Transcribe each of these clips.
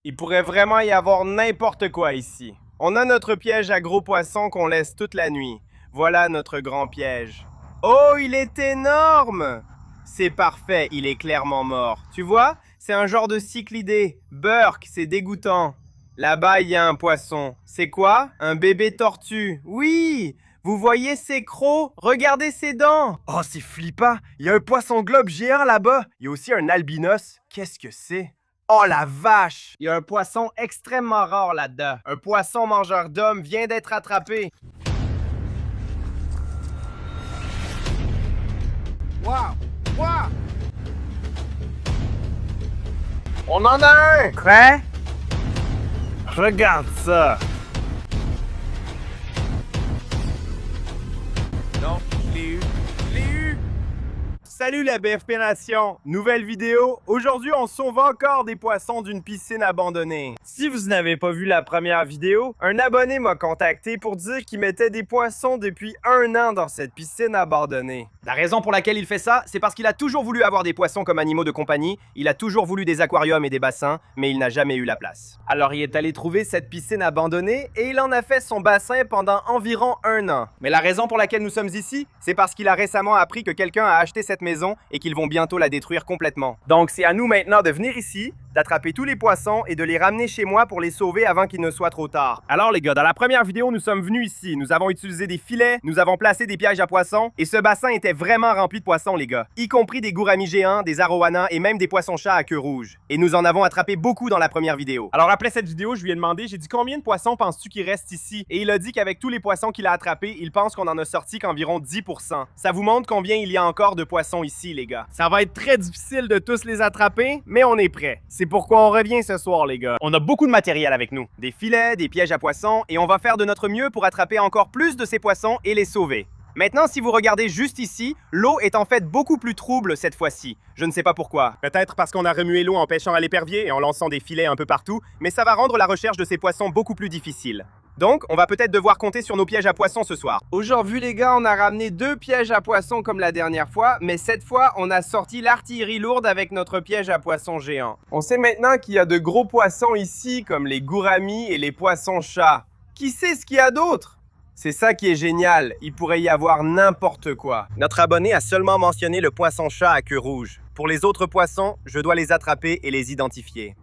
Il pourrait vraiment y avoir n'importe quoi ici. On a notre piège à gros poissons qu'on laisse toute la nuit. Voilà notre grand piège. Oh, il est énorme! C'est parfait, il est clairement mort. Tu vois? C'est un genre de cyclidé. Burk, c'est dégoûtant. Là-bas, il y a un poisson. C'est quoi? Un bébé tortue. Oui! Vous voyez ses crocs? Regardez ses dents! Oh, c'est flippant! Il y a un poisson globe géant là-bas! Il y a aussi un albinos. Qu'est-ce que c'est? Oh la vache! Il y a un poisson extrêmement rare là-dedans. Un poisson mangeur d'hommes vient d'être attrapé. Wow! Wow! On en a un! Quoi? Regarde ça! Non, je l'ai eu. Je l'ai eu! Salut la BFP Nation! Nouvelle vidéo. Aujourd'hui, on sauve encore des poissons d'une piscine abandonnée. Si vous n'avez pas vu la première vidéo, un abonné m'a contacté pour dire qu'il mettait des poissons depuis 1 an dans cette piscine abandonnée. La raison pour laquelle il fait ça, c'est parce qu'il a toujours voulu avoir des poissons comme animaux de compagnie, il a toujours voulu des aquariums et des bassins, mais il n'a jamais eu la place. Alors il est allé trouver cette piscine abandonnée et il en a fait son bassin pendant environ 1 an. Mais la raison pour laquelle nous sommes ici, c'est parce qu'il a récemment appris que quelqu'un a acheté cette maison et qu'ils vont bientôt la détruire complètement. Donc c'est à nous maintenant de venir ici, d'attraper tous les poissons et de les ramener chez moi pour les sauver avant qu'il ne soit trop tard. Alors les gars, dans la première vidéo, nous sommes venus ici. Nous avons utilisé des filets, nous avons placé des pièges à poissons et ce bassin était vraiment rempli de poissons les gars. Y compris des gouramis géants, des arowanas et même des poissons-chats à queue rouge. Et nous en avons attrapé beaucoup dans la première vidéo. Alors après cette vidéo, je lui ai demandé, j'ai dit combien de poissons penses-tu qu'il reste ici? Et il a dit qu'avec tous les poissons qu'il a attrapés, il pense qu'on en a sorti qu'environ 10%. Ça vous montre combien il y a encore de poissons ici les gars. Ça va être très difficile de tous les attraper, mais on est prêt. C'est pourquoi on revient ce soir les gars. On a beaucoup de matériel avec nous, des filets, des pièges à poissons, et on va faire de notre mieux pour attraper encore plus de ces poissons et les sauver. Maintenant, si vous regardez juste ici, l'eau est en fait beaucoup plus trouble cette fois-ci. Je ne sais pas pourquoi. Peut-être parce qu'on a remué l'eau en pêchant à l'épervier et en lançant des filets un peu partout, mais ça va rendre la recherche de ces poissons beaucoup plus difficile. Donc, on va peut-être devoir compter sur nos pièges à poissons ce soir. Aujourd'hui les gars, on a ramené 2 pièges à poissons comme la dernière fois, mais cette fois, on a sorti l'artillerie lourde avec notre piège à poissons géant. On sait maintenant qu'il y a de gros poissons ici, comme les gouramis et les poissons-chats. Qui sait ce qu'il y a d'autre? C'est ça qui est génial, il pourrait y avoir n'importe quoi. Notre abonné a seulement mentionné le poisson-chat à queue rouge. Pour les autres poissons, je dois les attraper et les identifier.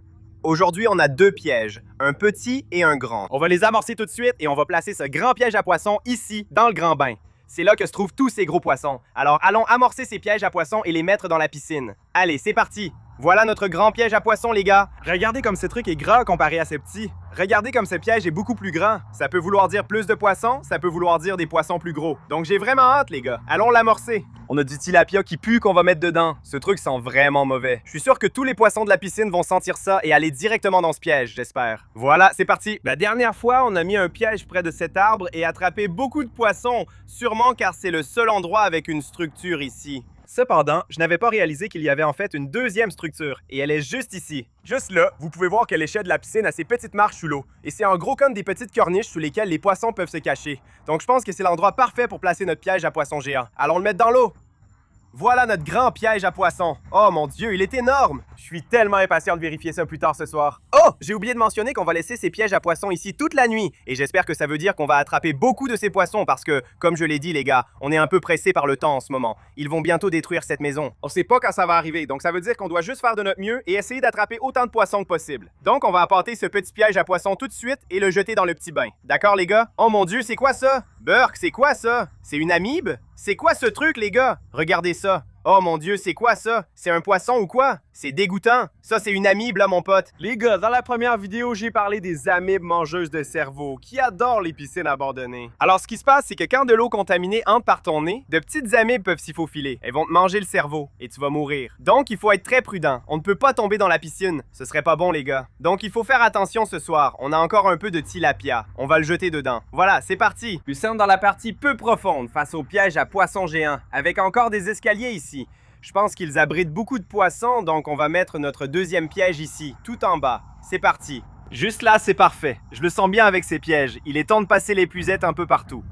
Aujourd'hui, on a 2 pièges, un petit et un grand. On va les amorcer tout de suite et on va placer ce grand piège à poissons ici, dans le grand bain. C'est là que se trouvent tous ces gros poissons. Alors allons amorcer ces pièges à poissons et les mettre dans la piscine. Allez, c'est parti! Voilà notre grand piège à poissons, les gars. Regardez comme ce truc est gras comparé à ce petit. Regardez comme ce piège est beaucoup plus grand. Ça peut vouloir dire plus de poissons, ça peut vouloir dire des poissons plus gros. Donc j'ai vraiment hâte, les gars. Allons l'amorcer. On a du tilapia qui pue qu'on va mettre dedans. Ce truc sent vraiment mauvais. Je suis sûr que tous les poissons de la piscine vont sentir ça et aller directement dans ce piège, j'espère. Voilà, c'est parti. La dernière fois, on a mis un piège près de cet arbre et attrapé beaucoup de poissons, sûrement car c'est le seul endroit avec une structure ici. Cependant, je n'avais pas réalisé qu'il y avait en fait une deuxième structure, et elle est juste ici. Juste là, vous pouvez voir que l'échelle de la piscine a ses petites marches sous l'eau, et c'est en gros comme des petites corniches sous lesquelles les poissons peuvent se cacher. Donc je pense que c'est l'endroit parfait pour placer notre piège à poissons géants. Allons le mettre dans l'eau! Voilà notre grand piège à poissons. Oh mon Dieu, il est énorme! Je suis tellement impatient de vérifier ça plus tard ce soir. Oh! J'ai oublié de mentionner qu'on va laisser ces pièges à poissons ici toute la nuit. Et j'espère que ça veut dire qu'on va attraper beaucoup de ces poissons parce que, comme je l'ai dit les gars, on est un peu pressé par le temps en ce moment. Ils vont bientôt détruire cette maison. On sait pas quand ça va arriver, donc ça veut dire qu'on doit juste faire de notre mieux et essayer d'attraper autant de poissons que possible. Donc on va apporter ce petit piège à poissons tout de suite et le jeter dans le petit bain. D'accord les gars? Oh mon Dieu, c'est quoi ça? Burk, c'est quoi ça? C'est une amibe? C'est quoi ce truc les gars? Regardez ça. Oh mon Dieu, c'est quoi ça? C'est un poisson ou quoi? C'est dégoûtant. Ça, c'est une amibe, là, mon pote. Les gars, dans la première vidéo, j'ai parlé des amibes mangeuses de cerveau qui adorent les piscines abandonnées. Alors, ce qui se passe, c'est que quand de l'eau contaminée entre par ton nez, de petites amibes peuvent s'y faufiler. Elles vont te manger le cerveau et tu vas mourir. Donc, il faut être très prudent. On ne peut pas tomber dans la piscine. Ce serait pas bon, les gars. Donc, il faut faire attention ce soir. On a encore un peu de tilapia. On va le jeter dedans. Voilà, c'est parti. Nous sommes dans la partie peu profonde face au piège à poissons géants, avec encore des escaliers ici. Je pense qu'ils abritent beaucoup de poissons, donc on va mettre notre deuxième piège ici, tout en bas. C'est parti. Juste là, c'est parfait. Je le sens bien avec ces pièges. Il est temps de passer l'épuisette un peu partout.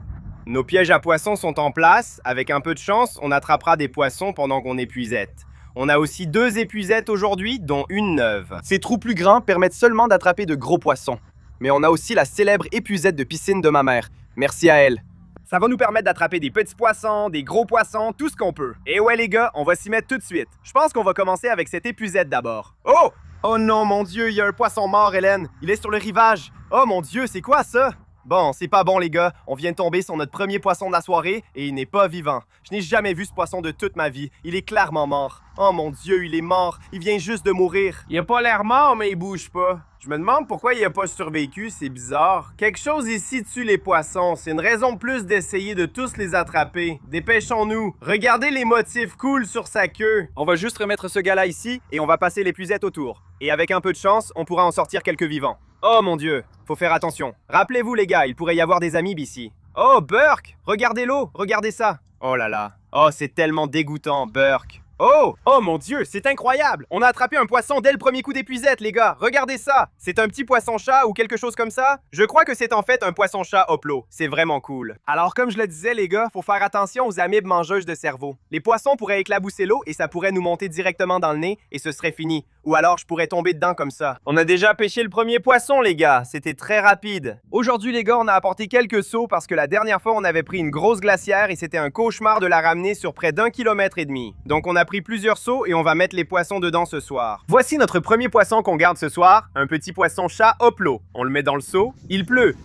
Nos pièges à poissons sont en place. Avec un peu de chance, on attrapera des poissons pendant qu'on épuisette. On a aussi 2 épuisettes aujourd'hui, dont une neuve. Ces trous plus grands permettent seulement d'attraper de gros poissons. Mais on a aussi la célèbre épuisette de piscine de ma mère. Merci à elle. Ça va nous permettre d'attraper des petits poissons, des gros poissons, tout ce qu'on peut. Et ouais les gars, on va s'y mettre tout de suite. Je pense qu'on va commencer avec cette épuisette d'abord. Oh! Oh non, mon Dieu, il y a un poisson mort, Hélène. Il est sur le rivage. Oh mon Dieu, c'est quoi ça? Bon, c'est pas bon les gars, on vient de tomber sur notre premier poisson de la soirée et il n'est pas vivant. Je n'ai jamais vu ce poisson de toute ma vie, il est clairement mort. Oh mon Dieu, il est mort, il vient juste de mourir. Il a pas l'air mort, mais il bouge pas. Je me demande pourquoi il a pas survécu, c'est bizarre. Quelque chose ici tue les poissons, c'est une raison de plus d'essayer de tous les attraper. Dépêchons-nous. Regardez les motifs cool sur sa queue. On va juste remettre ce gars-là ici et on va passer l'épuisette autour. Et avec un peu de chance, on pourra en sortir quelques vivants. Oh mon Dieu, faut faire attention. Rappelez-vous les gars, il pourrait y avoir des amibes ici. Oh Burke, regardez l'eau, regardez ça. Oh là là, oh c'est tellement dégoûtant Burke. Oh! Oh mon Dieu, c'est incroyable! On a attrapé un poisson dès le premier coup d'épuisette, les gars! Regardez ça! C'est un petit poisson-chat ou quelque chose comme ça? Je crois que c'est en fait un poisson-chat hoplo. C'est vraiment cool. Alors, comme je le disais, les gars, faut faire attention aux amibes mangeuses de cerveau. Les poissons pourraient éclabousser l'eau et ça pourrait nous monter directement dans le nez et ce serait fini. Ou alors, je pourrais tomber dedans comme ça. On a déjà pêché le premier poisson, les gars. C'était très rapide. Aujourd'hui, les gars, on a apporté quelques seaux parce que la dernière fois, on avait pris une grosse glacière et c'était un cauchemar de la ramener sur près d'1,5 km. Donc, on a pris plusieurs seaux et on va mettre les poissons dedans ce soir. Voici notre premier poisson qu'on garde ce soir, un petit poisson-chat hoplo. On le met dans le seau, il pleut.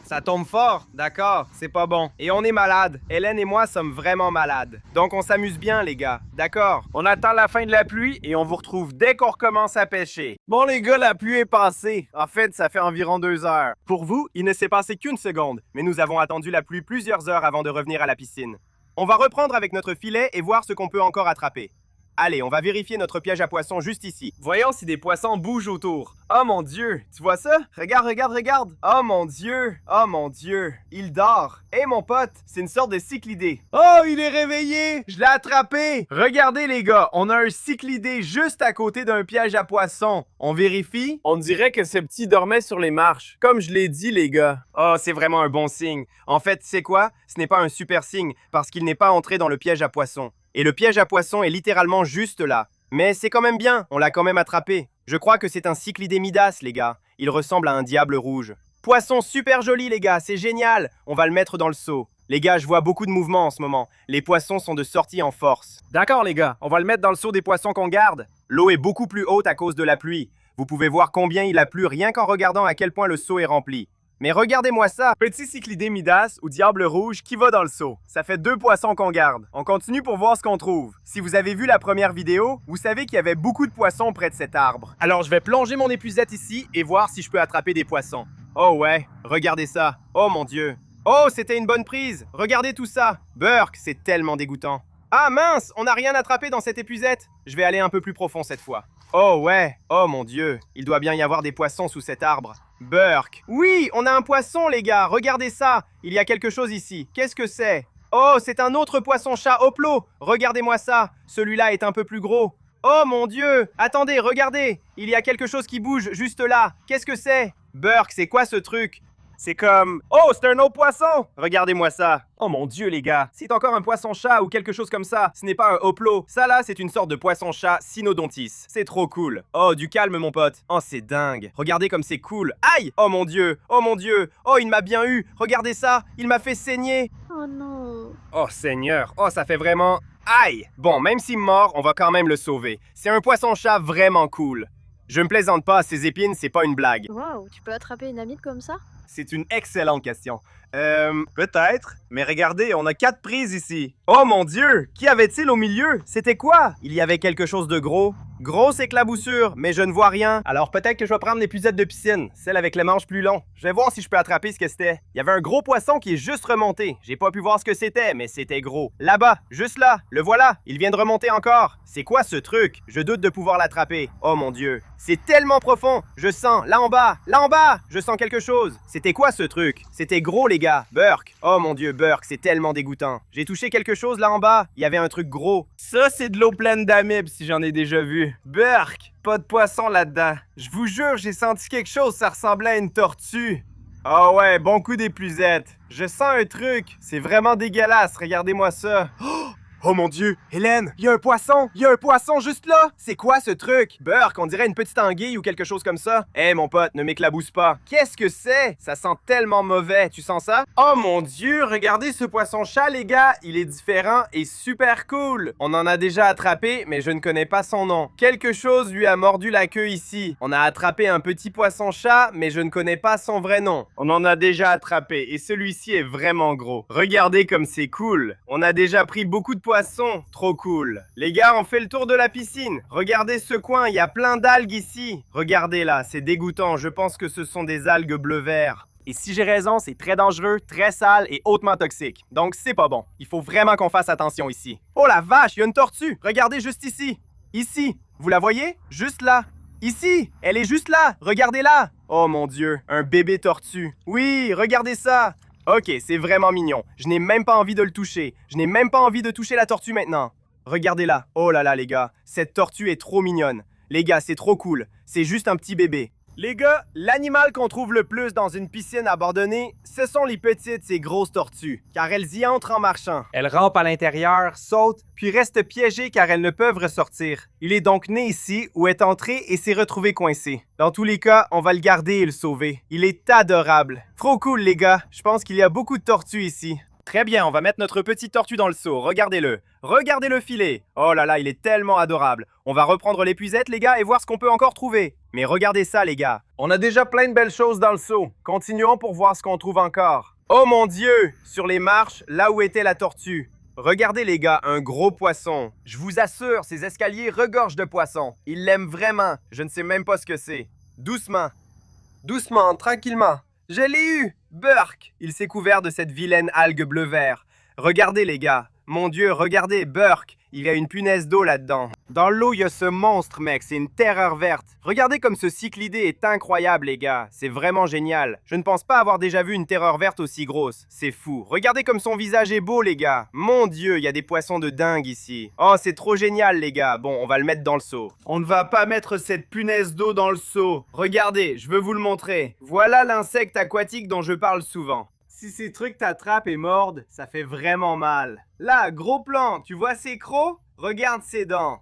Ça tombe fort, d'accord, c'est pas bon. Et on est malade. Hélène et moi sommes vraiment malades. Donc on s'amuse bien, les gars, d'accord? On attend la fin de la pluie et on vous retrouve dès qu'on recommence à pêcher. Bon les gars, la pluie est passée. En fait, ça fait environ 2 heures. Pour vous, il ne s'est passé qu'une seconde, mais nous avons attendu la pluie plusieurs heures avant de revenir à la piscine. On va reprendre avec notre filet et voir ce qu'on peut encore attraper. Allez, on va vérifier notre piège à poissons juste ici. Voyons si des poissons bougent autour. Oh mon Dieu, tu vois ça? Regarde, regarde, regarde. Oh mon Dieu, il dort. Hé mon pote, c'est une sorte de cyclidé. Oh, il est réveillé! Je l'ai attrapé! Regardez les gars, on a un cyclidé juste à côté d'un piège à poissons. On vérifie? On dirait que ce petit dormait sur les marches. Comme je l'ai dit les gars. Oh, c'est vraiment un bon signe. En fait, c'est quoi? Ce n'est pas un super signe parce qu'il n'est pas entré dans le piège à poissons. Et le piège à poissons est littéralement juste là. Mais c'est quand même bien, on l'a quand même attrapé. Je crois que c'est un cyclidé Midas, les gars. Il ressemble à un diable rouge. Poisson super joli, les gars, c'est génial. On va le mettre dans le seau. Les gars, je vois beaucoup de mouvements en ce moment. Les poissons sont de sortie en force. D'accord, les gars, on va le mettre dans le seau des poissons qu'on garde. L'eau est beaucoup plus haute à cause de la pluie. Vous pouvez voir combien il a plu rien qu'en regardant à quel point le seau est rempli. Mais regardez-moi ça! Petit cyclidé Midas ou diable rouge qui va dans le seau. Ça fait 2 poissons qu'on garde. On continue pour voir ce qu'on trouve. Si vous avez vu la première vidéo, vous savez qu'il y avait beaucoup de poissons près de cet arbre. Alors je vais plonger mon épuisette ici et voir si je peux attraper des poissons. Oh ouais, regardez ça. Oh mon Dieu. Oh, c'était une bonne prise. Regardez tout ça. Burke, c'est tellement dégoûtant. Ah mince, on n'a rien attrapé dans cette épuisette. Je vais aller un peu plus profond cette fois. Oh ouais, oh mon Dieu, il doit bien y avoir des poissons sous cet arbre. Burke. Oui, on a un poisson les gars, regardez ça. Il y a quelque chose ici. Qu'est-ce que c'est? Oh, c'est un autre poisson-chat hoplo. Regardez-moi ça. Celui-là est un peu plus gros. Oh mon Dieu. Attendez, regardez. Il y a quelque chose qui bouge juste là. Qu'est-ce que c'est? Burke, c'est quoi ce truc? C'est comme... Oh, c'est un autre poisson! Regardez-moi ça. Oh mon Dieu, les gars. C'est encore un poisson-chat ou quelque chose comme ça. Ce n'est pas un hoplo. Ça, là, c'est une sorte de poisson-chat Cynodontis. C'est trop cool. Oh, du calme, mon pote. Oh, c'est dingue. Regardez comme c'est cool. Aïe! Oh mon Dieu. Oh mon Dieu. Oh, il m'a bien eu. Regardez ça. Il m'a fait saigner. Oh non. Oh, Seigneur. Oh, ça fait vraiment... Aïe! Bon, même s'il mord, on va quand même le sauver. C'est un poisson-chat vraiment cool. Je me plaisante pas, ces épines, c'est pas une blague. Waouh, tu peux attraper une amibe comme ça? C'est une excellente question. Peut-être, mais regardez, on a 4 prises ici. Oh mon Dieu, qu'y avait-il au milieu? C'était quoi? Il y avait quelque chose de gros. Grosse éclaboussure, mais je ne vois rien. Alors peut-être que je vais prendre l'épuisette de piscine, celle avec les manches plus longs. Je vais voir si je peux attraper ce que c'était. Il y avait un gros poisson qui est juste remonté. J'ai pas pu voir ce que c'était, mais c'était gros. Là-bas, juste là, le voilà. Il vient de remonter encore. C'est quoi ce truc? Je doute de pouvoir l'attraper. Oh mon Dieu. C'est tellement profond. Je sens, là en bas, je sens quelque chose. C'était quoi ce truc? C'était gros les gars. Burke. Oh mon Dieu, Burke, c'est tellement dégoûtant. J'ai touché quelque chose là en bas. Il y avait un truc gros. Ça, c'est de l'eau pleine d'amibes si j'en ai déjà vu. Burke, pas de poisson là-dedans. Je vous jure, j'ai senti quelque chose, ça ressemblait à une tortue. Ah ouais, bon coup d'épuisette. Je sens un truc. C'est vraiment dégueulasse, regardez-moi ça. Oh mon Dieu, Hélène, il y a un poisson! Il y a un poisson juste là! C'est quoi ce truc? Burk, on dirait une petite anguille ou quelque chose comme ça. Hé mon pote, ne m'éclabousse pas. Qu'est-ce que c'est? Ça sent tellement mauvais, tu sens ça? Oh mon Dieu, regardez ce poisson-chat, les gars! Il est différent et super cool! On en a déjà attrapé, mais je ne connais pas son nom. Quelque chose lui a mordu la queue ici. On a attrapé un petit poisson-chat, mais je ne connais pas son vrai nom. On en a déjà attrapé et celui-ci est vraiment gros. Regardez comme c'est cool! On a déjà pris beaucoup de poissons, trop cool. Les gars, on fait le tour de la piscine. Regardez ce coin, il y a plein d'algues ici. Regardez là, c'est dégoûtant, je pense que ce sont des algues bleu-vert. Et si j'ai raison, c'est très dangereux, très sale et hautement toxique. Donc c'est pas bon. Il faut vraiment qu'on fasse attention ici. Oh la vache, il y a une tortue! Regardez juste ici. Ici. Vous la voyez? Juste là. Ici! Elle est juste là! Regardez-la! Oh mon Dieu, un bébé tortue. Oui, regardez ça! Ok, c'est vraiment mignon. Je n'ai même pas envie de le toucher. Je n'ai même pas envie de toucher la tortue maintenant. Regardez-la. Oh là là, les gars. Cette tortue est trop mignonne. Les gars, c'est trop cool. C'est juste un petit bébé. Les gars, l'animal qu'on trouve le plus dans une piscine abandonnée, ce sont les petites et grosses tortues, car elles y entrent en marchant. Elles rampent à l'intérieur, sautent, puis restent piégées car elles ne peuvent ressortir. Il est donc né ici, où est entré et s'est retrouvé coincé. Dans tous les cas, on va le garder et le sauver. Il est adorable. Trop cool, les gars. Je pense qu'il y a beaucoup de tortues ici. Très bien, on va mettre notre petite tortue dans le seau. Regardez-le. Regardez le filet. Oh là là, il est tellement adorable. On va reprendre l'épuisette, les gars, et voir ce qu'on peut encore trouver. Mais regardez ça, les gars. On a déjà plein de belles choses dans le seau. Continuons pour voir ce qu'on trouve encore. Oh mon Dieu! Sur les marches, là où était la tortue. Regardez, les gars, un gros poisson. Je vous assure, ces escaliers regorgent de poissons. Ils l'aiment vraiment. Je ne sais même pas ce que c'est. Doucement. Doucement, tranquillement. Je l'ai eu! Burk! Il s'est couvert de cette vilaine algue bleu-vert. Regardez, les gars. Mon Dieu, regardez, Burk! Il y a une punaise d'eau là-dedans. Dans l'eau, il y a ce monstre, mec. C'est une terreur verte. Regardez comme ce cyclidé est incroyable, les gars. C'est vraiment génial. Je ne pense pas avoir déjà vu une terreur verte aussi grosse. C'est fou. Regardez comme son visage est beau, les gars. Mon Dieu, il y a des poissons de dingue ici. Oh, c'est trop génial, les gars. Bon, on va le mettre dans le seau. On ne va pas mettre cette punaise d'eau dans le seau. Regardez, je veux vous le montrer. Voilà l'insecte aquatique dont je parle souvent. Si ces trucs t'attrapent et mordent, ça fait vraiment mal. Là, gros plan, tu vois ces crocs? Regarde ses dents.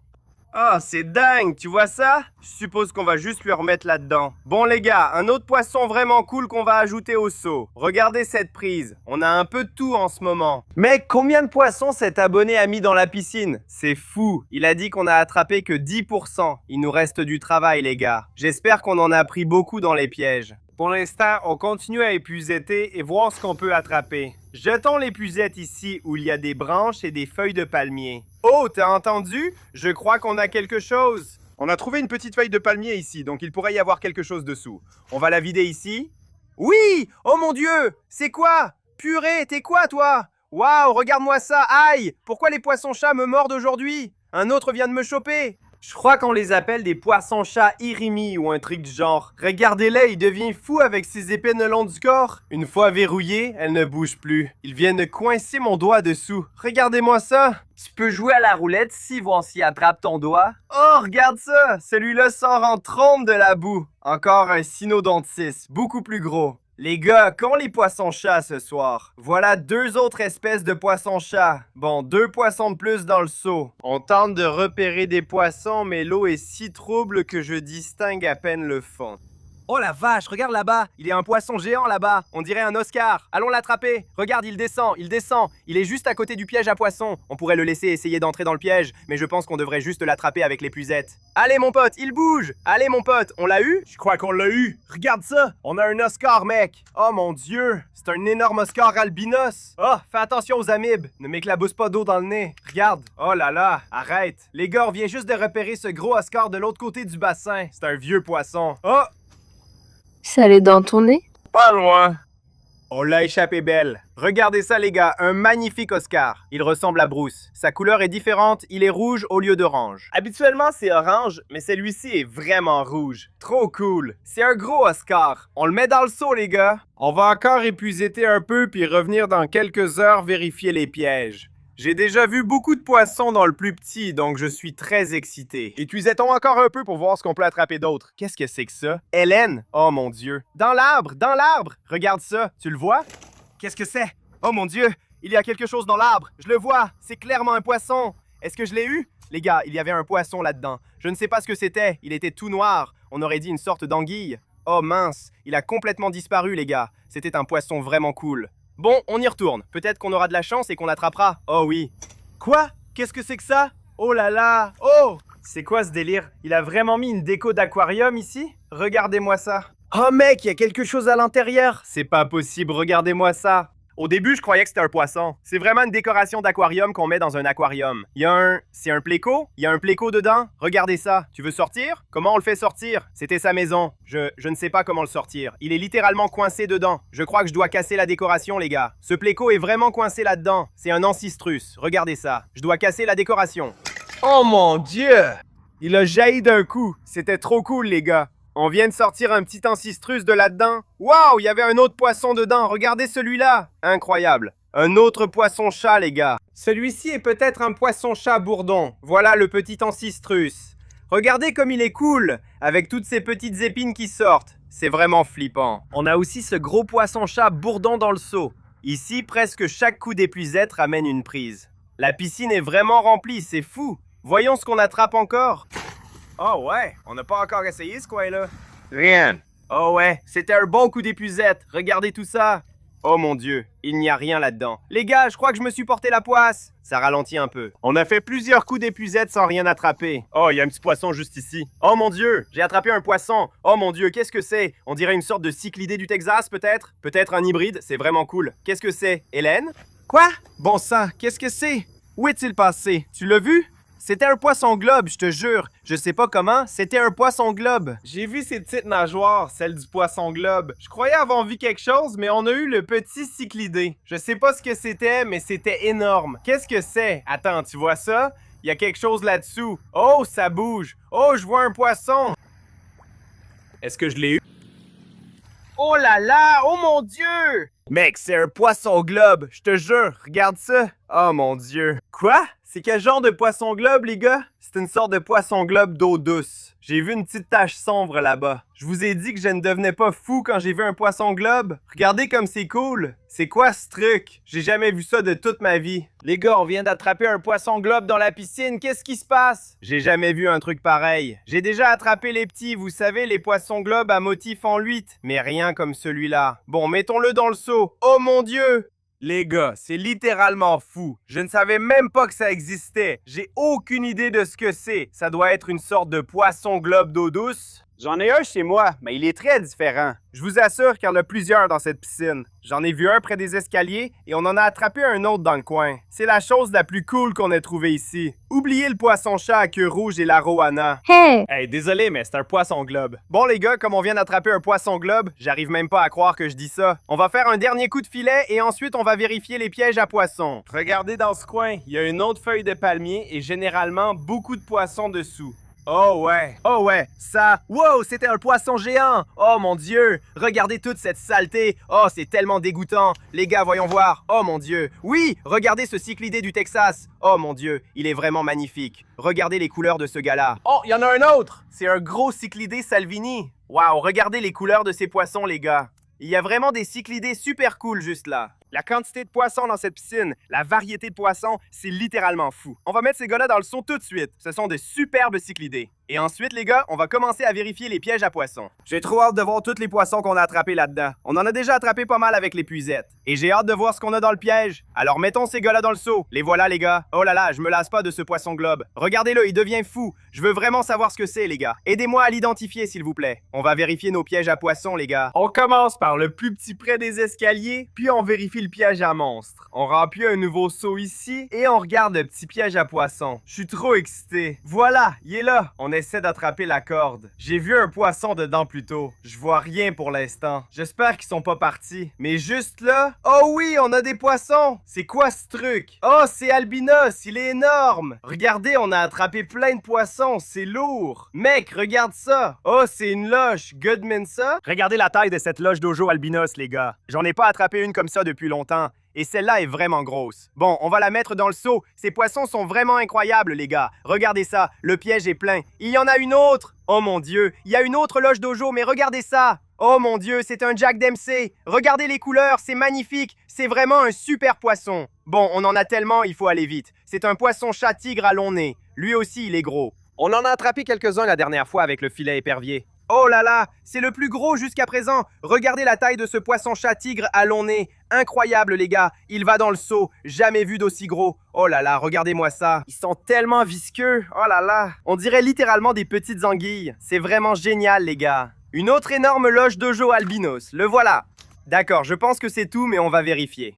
Ah, c'est dingue, tu vois ça? Je suppose qu'on va juste lui remettre là-dedans. Bon les gars, un autre poisson vraiment cool qu'on va ajouter au seau. Regardez cette prise, on a un peu de tout en ce moment. Mec, combien de poissons cet abonné a mis dans la piscine? C'est fou, il a dit qu'on a attrapé que 10%. Il nous reste du travail les gars. J'espère qu'on en a pris beaucoup dans les pièges. Pour l'instant, on continue à épuisetter et voir ce qu'on peut attraper. Jetons l'épuisette ici où il y a des branches et des feuilles de palmier. Oh, t'as entendu? Je crois qu'on a quelque chose. On a trouvé une petite feuille de palmier ici, donc il pourrait y avoir quelque chose dessous. On va la vider ici. Oui! Oh mon Dieu! C'est quoi? Purée, t'es quoi toi? Waouh, regarde-moi ça! Aïe! Pourquoi les poissons-chats me mordent aujourd'hui? Un autre vient de me choper! Je crois qu'on les appelle des poissons-chats irimi ou un truc du genre. Regardez-les, il devient fou avec ses épines le long du corps. Une fois verrouillées, elles ne bougent plus. Ils viennent de coincer mon doigt dessous. Regardez-moi ça. Tu peux jouer à la roulette si voir s'il attrape ton doigt. Oh, regarde ça. Celui-là sort en trompe de la boue. Encore un cynodontis, beaucoup plus gros. Les gars, qu'ont les poissons-chats ce soir? Voilà 2 autres espèces de poissons-chats. Bon, 2 poissons de plus dans le seau. On tente de repérer des poissons, mais l'eau est si trouble que je distingue à peine le fond. Oh la vache, regarde là-bas. Il y a un poisson géant là-bas. On dirait un Oscar. Allons l'attraper. Regarde, il descend, il descend. Il est juste à côté du piège à poissons. On pourrait le laisser essayer d'entrer dans le piège, mais je pense qu'on devrait juste l'attraper avec l'épuisette. Allez mon pote, il bouge. Allez mon pote, on l'a eu? Je crois qu'on l'a eu. Regarde ça. On a un Oscar, mec. Oh mon Dieu. C'est un énorme Oscar albinos. Oh, fais attention aux amibes. Ne m'éclabousse pas d'eau dans le nez. Regarde. Oh là là, arrête. Les gars, on vient juste de repérer ce gros Oscar de l'autre côté du bassin. C'est un vieux poisson. Oh! Ça allait dans ton nez? Pas loin. On l'a échappé belle. Regardez ça les gars, un magnifique Oscar. Il ressemble à Bruce. Sa couleur est différente, il est rouge au lieu d'orange. Habituellement c'est orange, mais celui-ci est vraiment rouge. Trop cool. C'est un gros Oscar. On le met dans le seau les gars. On va encore épuisetter un peu puis revenir dans quelques heures vérifier les pièges. J'ai déjà vu beaucoup de poissons dans le plus petit, donc je suis très excité. Épuisait-on encore un peu pour voir ce qu'on peut attraper d'autre? Qu'est-ce que c'est que ça? Hélène? Oh mon Dieu. Dans l'arbre! Dans l'arbre! Regarde ça, tu le vois? Qu'est-ce que c'est? Oh mon Dieu! Il y a quelque chose dans l'arbre. Je le vois. C'est clairement un poisson. Est-ce que je l'ai eu? Les gars, il y avait un poisson là-dedans. Je ne sais pas ce que c'était. Il était tout noir. On aurait dit une sorte d'anguille. Oh mince, il a complètement disparu, les gars. C'était un poisson vraiment cool. Bon, on y retourne. Peut-être qu'on aura de la chance et qu'on l'attrapera. Oh oui. Quoi? Qu'est-ce que c'est que ça? Oh là là! Oh! C'est quoi ce délire? Il a vraiment mis une déco d'aquarium ici? Regardez-moi ça. Oh mec, il y a quelque chose à l'intérieur. C'est pas possible, regardez-moi ça. Au début, je croyais que c'était un poisson. C'est vraiment une décoration d'aquarium qu'on met dans un aquarium. Il y a un... C'est un pléco? Il y a un pléco dedans? Regardez ça. Tu veux sortir? Comment on le fait sortir? C'était sa maison. Je ne sais pas comment le sortir. Il est littéralement coincé dedans. Je crois que je dois casser la décoration, les gars. Ce pléco est vraiment coincé là-dedans. C'est un ancistrus. Regardez ça. Je dois casser la décoration. Oh mon Dieu! Il a jailli d'un coup. C'était trop cool, les gars. On vient de sortir un petit ancistrus de là-dedans. Waouh, il y avait un autre poisson dedans. Regardez celui-là. Incroyable. Un autre poisson-chat, les gars. Celui-ci est peut-être un poisson-chat bourdon. Voilà le petit ancistrus. Regardez comme il est cool, avec toutes ces petites épines qui sortent. C'est vraiment flippant. On a aussi ce gros poisson-chat bourdon dans le seau. Ici, presque chaque coup d'épuisette ramène une prise. La piscine est vraiment remplie, c'est fou. Voyons ce qu'on attrape encore. Oh ouais, on n'a pas encore essayé ce coin-là. Rien. Oh ouais, c'était un bon coup d'épuisette. Regardez tout ça. Oh mon Dieu, il n'y a rien là-dedans. Les gars, je crois que je me suis porté la poisse. Ça ralentit un peu. On a fait plusieurs coups d'épuisette sans rien attraper. Oh, il y a un petit poisson juste ici. Oh mon Dieu, j'ai attrapé un poisson. Oh mon Dieu, qu'est-ce que c'est? On dirait une sorte de cyclidé du Texas, peut-être? Peut-être un hybride, c'est vraiment cool. Qu'est-ce que c'est? Hélène? Quoi? Bon sang, qu'est-ce que c'est? Où est-il passé? Tu l'as vu? C'était un poisson globe, je te jure. Je sais pas comment, c'était un poisson globe. J'ai vu ces petites nageoires, celles du poisson globe. Je croyais avoir vu quelque chose, mais on a eu le petit cyclidé. Je sais pas ce que c'était, mais c'était énorme. Qu'est-ce que c'est? Attends, tu vois ça? Il y a quelque chose là-dessous. Oh, ça bouge. Oh, je vois un poisson. Est-ce que je l'ai eu? Oh là là! Oh mon Dieu! Mec, c'est un poisson globe, je te jure. Regarde ça. Oh mon Dieu. Quoi? C'est quel genre de poisson globe, les gars? C'est une sorte de poisson globe d'eau douce. J'ai vu une petite tache sombre là-bas. Je vous ai dit que je ne devenais pas fou quand j'ai vu un poisson globe. Regardez comme c'est cool. C'est quoi ce truc? J'ai jamais vu ça de toute ma vie. Les gars, on vient d'attraper un poisson globe dans la piscine. Qu'est-ce qui se passe? J'ai jamais vu un truc pareil. J'ai déjà attrapé les petits, vous savez, les poissons globes à motif en huit. Mais rien comme celui-là. Bon, mettons-le dans le seau. Oh mon Dieu! Les gars, c'est littéralement fou. Je ne savais même pas que ça existait. J'ai aucune idée de ce que c'est. Ça doit être une sorte de poisson globe d'eau douce. J'en ai un chez moi, mais il est très différent. Je vous assure qu'il y en a plusieurs dans cette piscine. J'en ai vu un près des escaliers et on en a attrapé un autre dans le coin. C'est la chose la plus cool qu'on ait trouvée ici. Oubliez le poisson-chat à queue rouge et la roana. Hey! Hey, désolé, mais c'est un poisson globe. Bon les gars, comme on vient d'attraper un poisson globe, j'arrive même pas à croire que je dis ça. On va faire un dernier coup de filet et ensuite on va vérifier les pièges à poissons. Regardez dans ce coin, il y a une autre feuille de palmier et généralement beaucoup de poissons dessous. Oh ouais, ça... Wow, c'était un poisson géant! Oh mon Dieu! Regardez toute cette saleté! Oh, c'est tellement dégoûtant! Les gars, voyons voir! Oh mon Dieu! Oui! Regardez ce cyclidé du Texas! Oh mon Dieu, il est vraiment magnifique! Regardez les couleurs de ce gars-là! Oh, il y en a un autre! C'est un gros cyclidé Salvini! Waouh, regardez les couleurs de ces poissons, les gars! Il y a vraiment des cyclidés super cool juste là. La quantité de poissons dans cette piscine, la variété de poissons, c'est littéralement fou. On va mettre ces gars-là dans le seau tout de suite. Ce sont de superbes cyclidés. Et ensuite, les gars, on va commencer à vérifier les pièges à poissons. J'ai trop hâte de voir tous les poissons qu'on a attrapés là-dedans. On en a déjà attrapé pas mal avec les puisettes. Et j'ai hâte de voir ce qu'on a dans le piège. Alors mettons ces gars-là dans le seau. Les voilà, les gars. Oh là là, je me lasse pas de ce poisson globe. Regardez-le, il devient fou. Je veux vraiment savoir ce que c'est, les gars. Aidez-moi à l'identifier, s'il vous plaît. On va vérifier nos pièges à poissons, les gars. On commence par le plus petit près des escaliers, puis on vérifie le piège à monstre. On remplit un nouveau seau ici, et on regarde le petit piège à poisson. Je suis trop excité. Voilà, il est là. On essaie d'attraper la corde. J'ai vu un poisson dedans plus tôt. Je vois rien pour l'instant. J'espère qu'ils sont pas partis. Mais juste là... Oh oui, on a des poissons! C'est quoi ce truc? Oh, c'est albinos, il est énorme! Regardez, on a attrapé plein de poissons, c'est lourd! Mec, regarde ça! Oh, c'est une loche, Goodman ça? Regardez la taille de cette loge dojo albinos, les gars. J'en ai pas attrapé une comme ça depuis longtemps. Et celle-là est vraiment grosse. Bon, on va la mettre dans le seau. Ces poissons sont vraiment incroyables, les gars. Regardez ça, le piège est plein. Il y en a une autre! Oh mon Dieu, il y a une autre loge dojo, mais regardez ça! Oh mon Dieu, c'est un Jack Dempsey! Regardez les couleurs, c'est magnifique! C'est vraiment un super poisson! Bon, on en a tellement, il faut aller vite. C'est un poisson-chat tigre à long nez. Lui aussi, il est gros. On en a attrapé quelques-uns la dernière fois avec le filet épervier. Oh là là, c'est le plus gros jusqu'à présent. Regardez la taille de ce poisson-chat tigre à long nez. Incroyable les gars, il va dans le seau. Jamais vu d'aussi gros. Oh là là, regardez-moi ça. Ils sont tellement visqueux. Oh là là. On dirait littéralement des petites anguilles. C'est vraiment génial les gars. Une autre énorme loge dojo albinos. Le voilà. D'accord, je pense que c'est tout, mais on va vérifier.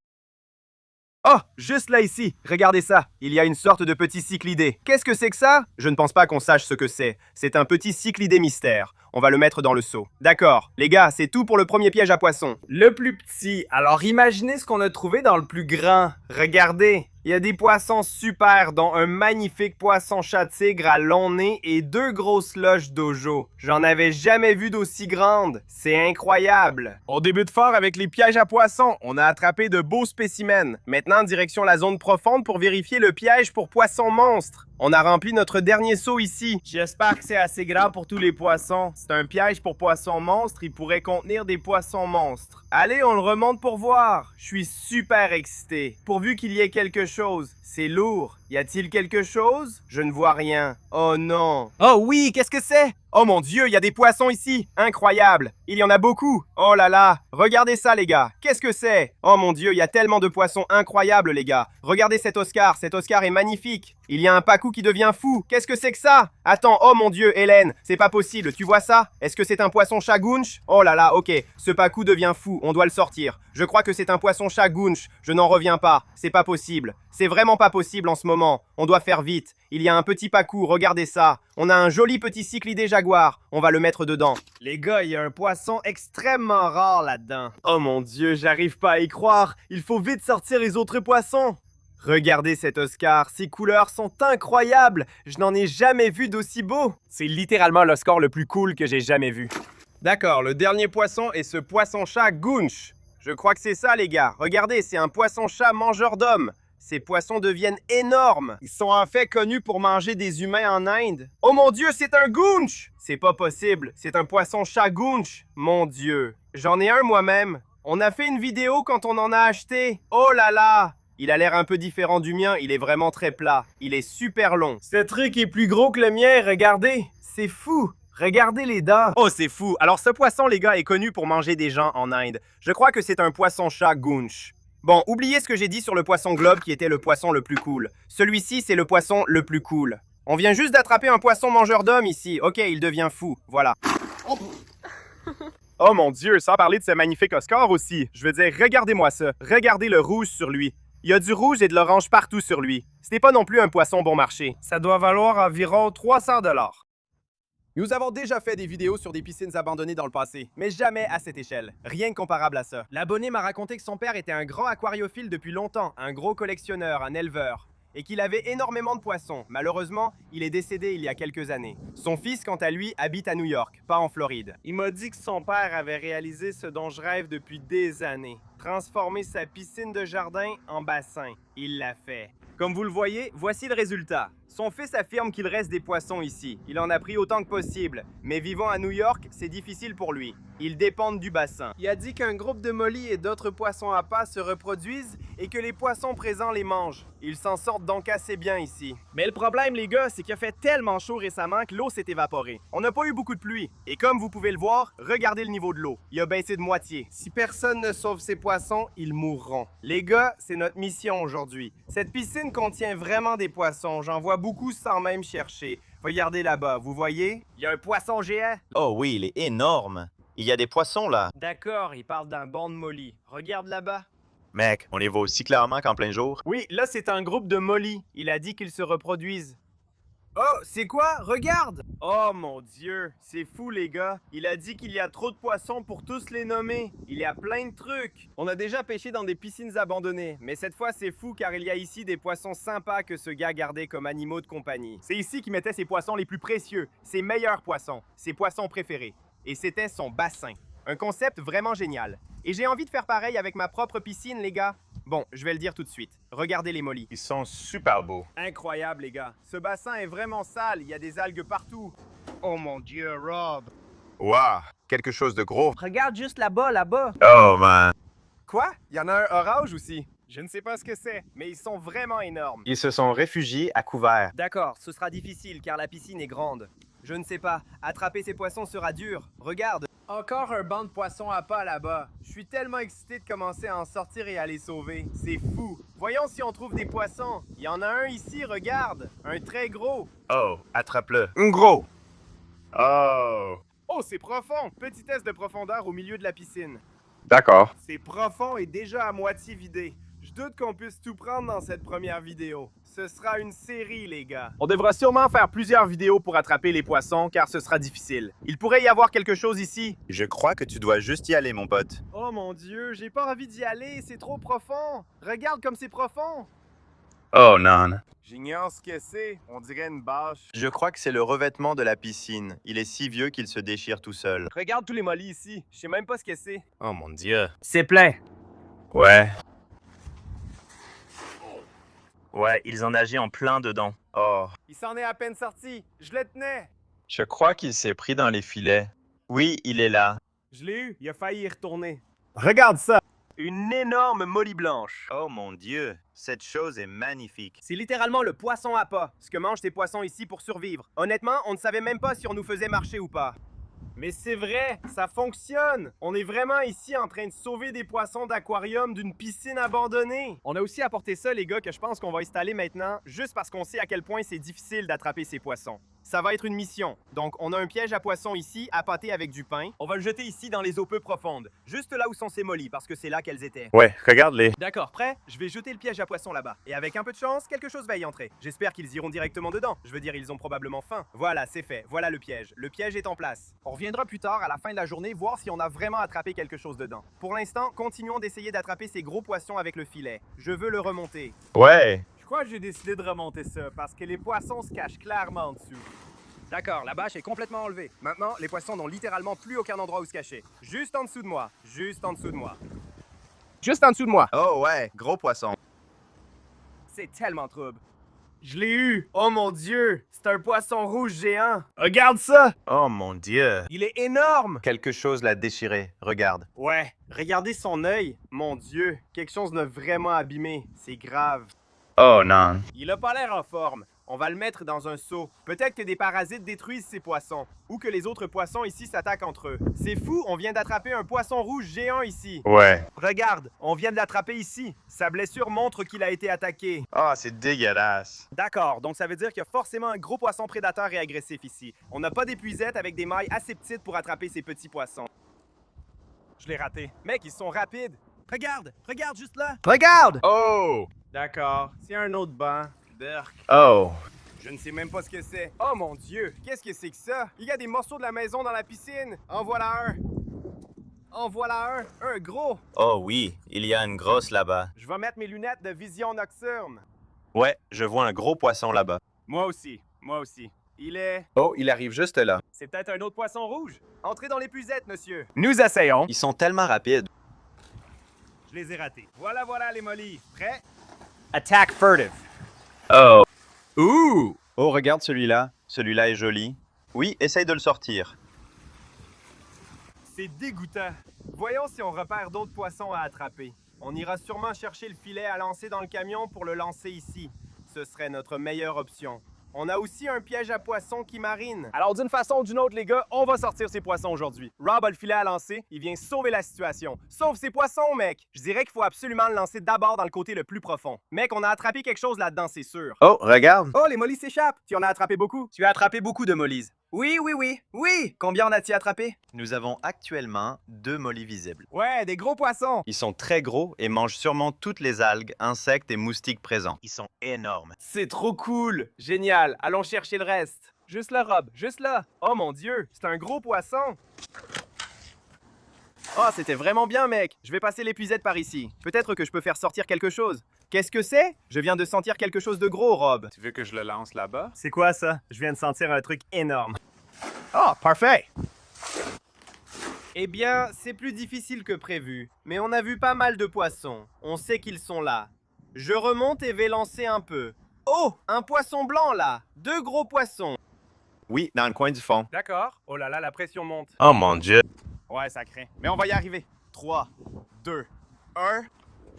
Oh, juste là ici, regardez ça, il y a une sorte de petit cyclidé. Qu'est-ce que c'est que ça? Je ne pense pas qu'on sache ce que c'est. C'est un petit cyclidé mystère. On va le mettre dans le seau. D'accord, les gars, c'est tout pour le premier piège à poisson. Le plus petit. Alors imaginez ce qu'on a trouvé dans le plus grand. Regardez, il y a des poissons super, dont un magnifique poisson-chat tigre à long nez et 2 grosses loges dojo. J'en avais jamais vu d'aussi grandes. C'est incroyable. On débute fort avec les pièges à poissons. On a attrapé de beaux spécimens. Maintenant, direction la zone profonde pour vérifier le piège pour poissons monstres. On a rempli notre dernier seau ici. J'espère que c'est assez grand pour tous les poissons. C'est un piège pour poissons monstres, il pourrait contenir des poissons monstres. Allez, on le remonte pour voir. Je suis super excité. Pourvu qu'il y ait quelque chose. C'est lourd. Y a-t-il quelque chose? Je ne vois rien. Oh non. Oh oui, qu'est-ce que c'est? Oh mon Dieu, il y a des poissons ici. Incroyable. Il y en a beaucoup. Oh là là. Regardez ça les gars. Qu'est-ce que c'est? Oh mon Dieu, il y a tellement de poissons incroyables les gars. Regardez cet Oscar. Cet Oscar est magnifique. Il y a un pacou qui devient fou. Qu'est-ce que c'est que ça? Attends, oh mon Dieu, Hélène. C'est pas possible. Tu vois ça? Est-ce que c'est un poisson-chat gounch? Oh là là, ok. Ce pacou devient fou. On doit le sortir. Je crois que c'est un poisson-chat gounch. Je n'en reviens pas. C'est pas possible. C'est vraiment pas possible en ce moment. On doit faire vite. Il y a un petit pacou, regardez ça. On a un joli petit cyclidé jaguar. On va le mettre dedans. Les gars, il y a un poisson extrêmement rare là-dedans. Oh mon Dieu, j'arrive pas à y croire. Il faut vite sortir les autres poissons. Regardez cet Oscar, ses couleurs sont incroyables. Je n'en ai jamais vu d'aussi beau. C'est littéralement l'Oscar le plus cool que j'ai jamais vu. D'accord, le dernier poisson est ce poisson-chat gounch. Je crois que c'est ça les gars. Regardez, c'est un poisson-chat mangeur d'hommes. Ces poissons deviennent énormes. Ils sont en fait connus pour manger des humains en Inde. Oh mon Dieu, c'est un gounch! C'est pas possible, c'est un poisson-chat gounch. Mon Dieu. J'en ai un moi-même. On a fait une vidéo quand on en a acheté. Oh là là! Il a l'air un peu différent du mien, il est vraiment très plat. Il est super long. Ce truc est plus gros que le mien, regardez. C'est fou. Regardez les dents. Oh, c'est fou. Alors ce poisson, les gars, est connu pour manger des gens en Inde. Je crois que c'est un poisson-chat gounch. Bon, oubliez ce que j'ai dit sur le poisson globe qui était le poisson le plus cool. Celui-ci, c'est le poisson le plus cool. On vient juste d'attraper un poisson mangeur d'hommes ici. Ok, il devient fou. Voilà. Oh mon Dieu, sans parler de ce magnifique Oscar aussi. Je veux dire, regardez-moi ça. Regardez le rouge sur lui. Il y a du rouge et de l'orange partout sur lui. Ce n'est pas non plus un poisson bon marché. Ça doit valoir environ 300 $. Nous avons déjà fait des vidéos sur des piscines abandonnées dans le passé, mais jamais à cette échelle. Rien de comparable à ça. L'abonné m'a raconté que son père était un grand aquariophile depuis longtemps, un gros collectionneur, un éleveur, et qu'il avait énormément de poissons. Malheureusement, il est décédé il y a quelques années. Son fils, quant à lui, habite à New York, pas en Floride. Il m'a dit que son père avait réalisé ce dont je rêve depuis des années. Transformer sa piscine de jardin en bassin. Il l'a fait. Comme vous le voyez, voici le résultat. Son fils affirme qu'il reste des poissons ici. Il en a pris autant que possible. Mais vivant à New York, c'est difficile pour lui. Ils dépendent du bassin. Il a dit qu'un groupe de mollies et d'autres poissons à pas se reproduisent et que les poissons présents les mangent. Ils s'en sortent donc assez bien ici. Mais le problème, les gars, c'est qu'il a fait tellement chaud récemment que l'eau s'est évaporée. On n'a pas eu beaucoup de pluie. Et comme vous pouvez le voir, regardez le niveau de l'eau. Il a baissé de moitié. Si personne ne sauve ces poissons, ils mourront. Les gars, c'est notre mission aujourd'hui. Cette piscine contient vraiment des poissons. J'en vois beaucoup sans même chercher. Regardez là-bas, vous voyez? Il y a un poisson géant. Oh oui, il est énorme. Il y a des poissons là. D'accord, il parle d'un banc de mollies. Regarde là-bas. Mec, on les voit aussi clairement qu'en plein jour. Oui, là c'est un groupe de mollies. Il a dit qu'ils se reproduisent. Oh, c'est quoi? Regarde! Oh mon Dieu, c'est fou les gars. Il a dit qu'il y a trop de poissons pour tous les nommer. Il y a plein de trucs. On a déjà pêché dans des piscines abandonnées, mais cette fois c'est fou car il y a ici des poissons sympas que ce gars gardait comme animaux de compagnie. C'est ici qu'il mettait ses poissons les plus précieux, ses meilleurs poissons, ses poissons préférés. Et c'était son bassin. Un concept vraiment génial. Et j'ai envie de faire pareil avec ma propre piscine, les gars. Bon, je vais le dire tout de suite. Regardez les mollies. Ils sont super beaux. Incroyable, les gars. Ce bassin est vraiment sale. Il y a des algues partout. Oh mon Dieu, Rob. Waouh! quelque chose de gros. Regarde juste là-bas, là-bas. Oh man. Quoi? Il y en a un orange aussi. Je ne sais pas ce que c'est, mais ils sont vraiment énormes. Ils se sont réfugiés à couvert. D'accord, ce sera difficile car la piscine est grande. Je ne sais pas, attraper ces poissons sera dur. Regarde. Encore un banc de poissons à pas là-bas. Je suis tellement excité de commencer à en sortir et à les sauver. C'est fou. Voyons si on trouve des poissons. Il y en a un ici, regarde. Un très gros. Oh, attrape-le. Gros. Oh. Oh, c'est profond. Petit test de profondeur au milieu de la piscine. D'accord. C'est profond et déjà à moitié vidé. Je doute qu'on puisse tout prendre dans cette première vidéo. Ce sera une série, les gars. On devra sûrement faire plusieurs vidéos pour attraper les poissons, car ce sera difficile. Il pourrait y avoir quelque chose ici. Je crois que tu dois juste y aller, mon pote. Oh mon Dieu, j'ai pas envie d'y aller, c'est trop profond. Regarde comme c'est profond. Oh non. J'ignore ce que c'est. On dirait une bâche. Je crois que c'est le revêtement de la piscine. Il est si vieux qu'il se déchire tout seul. Regarde tous les mollies ici. Je sais même pas ce que c'est. Oh mon Dieu. C'est plein. Ouais. Ouais, ils en nageaient en plein dedans. Oh. Il s'en est à peine sorti. Je le tenais. Je crois qu'il s'est pris dans les filets. Oui, il est là. Je l'ai eu. Il a failli y retourner. Regarde ça. Une énorme molly blanche. Oh mon Dieu. Cette chose est magnifique. C'est littéralement le poisson à pas, ce que mangent ces poissons ici pour survivre. Honnêtement, on ne savait même pas si on nous faisait marcher ou pas. Mais c'est vrai, ça fonctionne! On est vraiment ici en train de sauver des poissons d'aquarium d'une piscine abandonnée! On a aussi apporté ça, les gars, que je pense qu'on va installer maintenant, juste parce qu'on sait à quel point c'est difficile d'attraper ces poissons. Ça va être une mission. Donc, on a un piège à poissons ici, appâté avec du pain. On va le jeter ici dans les eaux peu profondes, juste là où sont ces mollies, parce que c'est là qu'elles étaient. Ouais, regarde-les. D'accord, prêt? Je vais jeter le piège à poissons là-bas. Et avec un peu de chance, quelque chose va y entrer. J'espère qu'ils iront directement dedans. Je veux dire, ils ont probablement faim. Voilà, c'est fait. Voilà le piège. Le piège est en place. On reviendra plus tard, à la fin de la journée, voir si on a vraiment attrapé quelque chose dedans. Pour l'instant, continuons d'essayer d'attraper ces gros poissons avec le filet. Je veux le remonter. Ouais. Je crois que j'ai décidé de remonter ça, parce que les poissons se cachent clairement en dessous. D'accord, la bâche est complètement enlevée. Maintenant, les poissons n'ont littéralement plus aucun endroit où se cacher. Juste en dessous de moi. Juste en dessous de moi. Juste en dessous de moi. Oh ouais, gros poisson. C'est tellement trouble. Je l'ai eu! Oh mon Dieu! C'est un poisson rouge géant! Regarde ça! Oh mon Dieu. Il est énorme! Quelque chose l'a déchiré. Regarde. Ouais, regardez son œil. Mon Dieu, quelque chose l'a vraiment abîmé. C'est grave. Oh non. Il a pas l'air en forme. On va le mettre dans un seau. Peut-être que des parasites détruisent ces poissons. Ou que les autres poissons ici s'attaquent entre eux. C'est fou, on vient d'attraper un poisson rouge géant ici. Ouais. Regarde, on vient de l'attraper ici. Sa blessure montre qu'il a été attaqué. Ah, c'est dégueulasse. D'accord, donc ça veut dire qu'il y a forcément un gros poisson prédateur et agressif ici. On n'a pas d'épuisette avec des mailles assez petites pour attraper ces petits poissons. Je l'ai raté. Mec, ils sont rapides. Regarde, regarde juste là. Regarde! Oh. D'accord, c'est un autre banc. Berk. Oh. Je ne sais même pas ce que c'est. Oh mon Dieu, qu'est-ce que c'est que ça? Il y a des morceaux de la maison dans la piscine. En voilà un. En voilà un gros. Oh oui, il y a une grosse là-bas. Je vais mettre mes lunettes de vision nocturne. Ouais, je vois un gros poisson là-bas. Moi aussi, moi aussi. Il est... Oh, il arrive juste là. C'est peut-être un autre poisson rouge. Entrez dans l'épuisette, monsieur. Nous essayons. Ils sont tellement rapides. Je les ai ratés. Voilà, voilà les mollies. Prêts? Attack furtive. Oh. Ouh! Oh, regarde celui-là. Celui-là est joli. Oui, essaye de le sortir. C'est dégoûtant. Voyons si on repère d'autres poissons à attraper. On ira sûrement chercher le filet à lancer dans le camion pour le lancer ici. Ce serait notre meilleure option. On a aussi un piège à poissons qui marine. Alors d'une façon ou d'une autre, les gars, on va sortir ces poissons aujourd'hui. Rob a le filet à lancer, il vient sauver la situation. Sauve ces poissons, mec! Je dirais qu'il faut absolument le lancer d'abord dans le côté le plus profond. Mec, on a attrapé quelque chose là-dedans, c'est sûr. Oh, regarde. Oh, les mollies s'échappent! Tu en as attrapé beaucoup? Tu as attrapé beaucoup de mollies. Oui, oui, oui, oui! Combien en as-tu attrapé? Nous avons actuellement 2 mollies visibles. Ouais, des gros poissons! Ils sont très gros et mangent sûrement toutes les algues, insectes et moustiques présents. Ils sont énormes. C'est trop cool! Génial! Allons chercher le reste. Juste là, Rob, juste là. Oh mon Dieu, c'est un gros poisson! Oh, c'était vraiment bien, mec. Je vais passer l'épuisette par ici. Peut-être que je peux faire sortir quelque chose. Qu'est-ce que c'est? Je viens de sentir quelque chose de gros, Rob. Tu veux que je le lance là-bas? C'est quoi ça? Je viens de sentir un truc énorme. Oh, parfait! Eh bien, c'est plus difficile que prévu, mais on a vu pas mal de poissons. On sait qu'ils sont là. Je remonte et vais lancer un peu. Oh, un poisson blanc là! 2 gros poissons. Oui, dans le coin du fond. D'accord. Oh là là, la pression monte. Oh mon dieu. Ouais, ça craint. Mais on va y arriver. 3, 2, 1.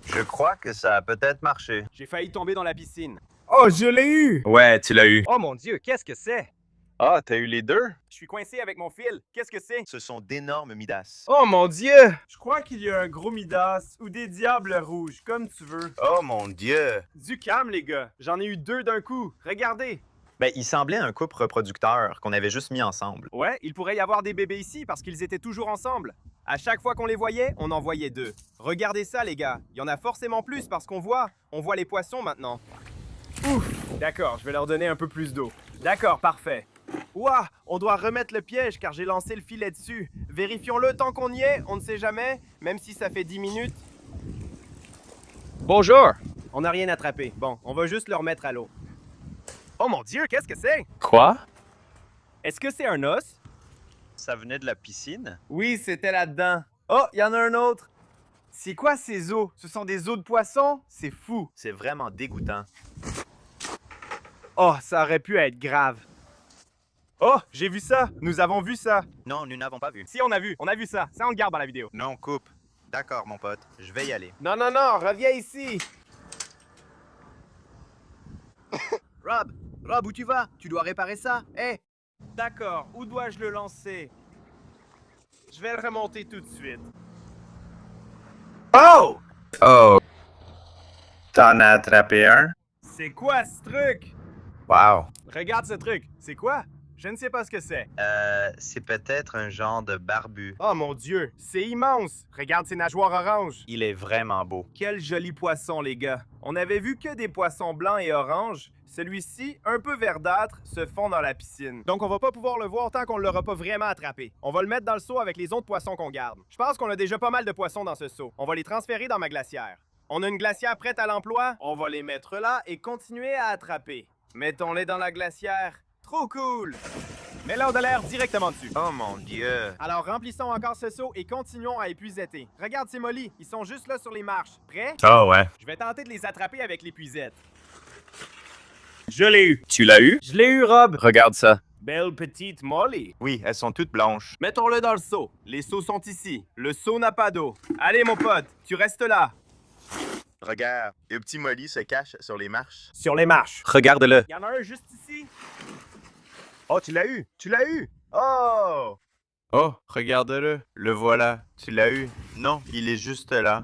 Je crois que ça a peut-être marché. J'ai failli tomber dans la piscine. Oh, je l'ai eu! Ouais, tu l'as eu. Oh mon Dieu, qu'est-ce que c'est? Ah, t'as eu les deux? Je suis coincé avec mon fil. Qu'est-ce que c'est? Ce sont d'énormes Midas. Oh mon Dieu! Je crois qu'il y a un gros Midas ou des diables rouges, comme tu veux. Oh mon dieu! Du calme, les gars. J'en ai eu 2 d'un coup. Regardez. Ben, il semblait un couple reproducteur qu'on avait juste mis ensemble. Ouais, il pourrait y avoir des bébés ici parce qu'ils étaient toujours ensemble. À chaque fois qu'on les voyait, on en voyait 2. Regardez ça, les gars. Il y en a forcément plus parce qu'on voit les poissons maintenant. Ouf! D'accord, je vais leur donner un peu plus d'eau. D'accord, parfait. Ouah! On doit remettre le piège car j'ai lancé le filet dessus. Vérifions-le tant qu'on y est, on ne sait jamais, même si ça fait 10 minutes. Bonjour! On n'a rien attrapé. Bon, on va juste le remettre à l'eau. Oh mon Dieu, qu'est-ce que c'est? Quoi? Est-ce que c'est un os? Ça venait de la piscine? Oui, c'était là-dedans. Oh, il y en a un autre. C'est quoi ces os? Ce sont des os de poisson? C'est fou. C'est vraiment dégoûtant. Oh, ça aurait pu être grave. Oh, j'ai vu ça. Nous avons vu ça. Non, nous n'avons pas vu. Si, on a vu ça. Ça, on le garde dans la vidéo. Non, coupe. D'accord, mon pote. Je vais y aller. Non, non, non, reviens ici. Rob, où tu vas? Tu dois réparer ça. Hé! D'accord, où dois-je le lancer? Je vais le remonter tout de suite. Oh! Oh. T'en as attrapé un? C'est quoi ce truc? Wow. Regarde ce truc. C'est quoi? Je ne sais pas ce que c'est. C'est peut-être un genre de barbu. Oh mon Dieu, c'est immense. Regarde ses nageoires oranges. Il est vraiment beau. Quel joli poisson, les gars. On avait vu que des poissons blancs et oranges. Celui-ci, un peu verdâtre, se fond dans la piscine. Donc on va pas pouvoir le voir tant qu'on ne l'aura pas vraiment attrapé. On va le mettre dans le seau avec les autres poissons qu'on garde. Je pense qu'on a déjà pas mal de poissons dans ce seau. On va les transférer dans ma glacière. On a une glacière prête à l'emploi. On va les mettre là et continuer à attraper. Mettons-les dans la glacière. Trop cool! Mets-leur de l'air directement dessus. Oh mon dieu! Alors remplissons encore ce seau et continuons à épuisetter. Regarde ces mollies, ils sont juste là sur les marches. Prêts? Oh ouais. Je vais tenter de les attraper avec l'épuisette. Je l'ai eu. Tu l'as eu? Je l'ai eu, Rob! Regarde ça. Belle petite Molly. Oui, elles sont toutes blanches. Mettons-le dans le seau. Les seaux sont ici. Le seau n'a pas d'eau. Allez, mon pote, tu restes là. Regarde, le petit Molly se cache sur les marches. Sur les marches. Regarde-le. Il y en a un juste ici. Oh, tu l'as eu! Tu l'as eu! Oh! Oh, regarde-le. Le voilà. Tu l'as eu. Non, il est juste là.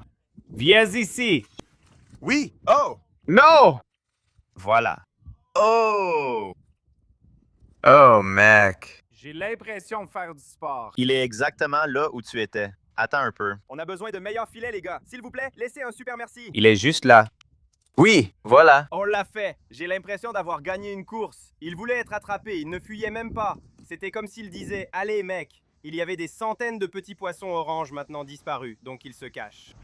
Viens ici. Oui! Oh! Non! Voilà. Oh! Oh, mec. J'ai l'impression de faire du sport. Il est exactement là où tu étais. Attends un peu. On a besoin de meilleurs filets, les gars. S'il vous plaît, laissez un super merci. Il est juste là. Oui, voilà. On l'a fait. J'ai l'impression d'avoir gagné une course. Il voulait être attrapé, il ne fuyait même pas. C'était comme s'il disait « Allez, mec !» Il y avait des centaines de petits poissons oranges maintenant disparus, donc il se cache.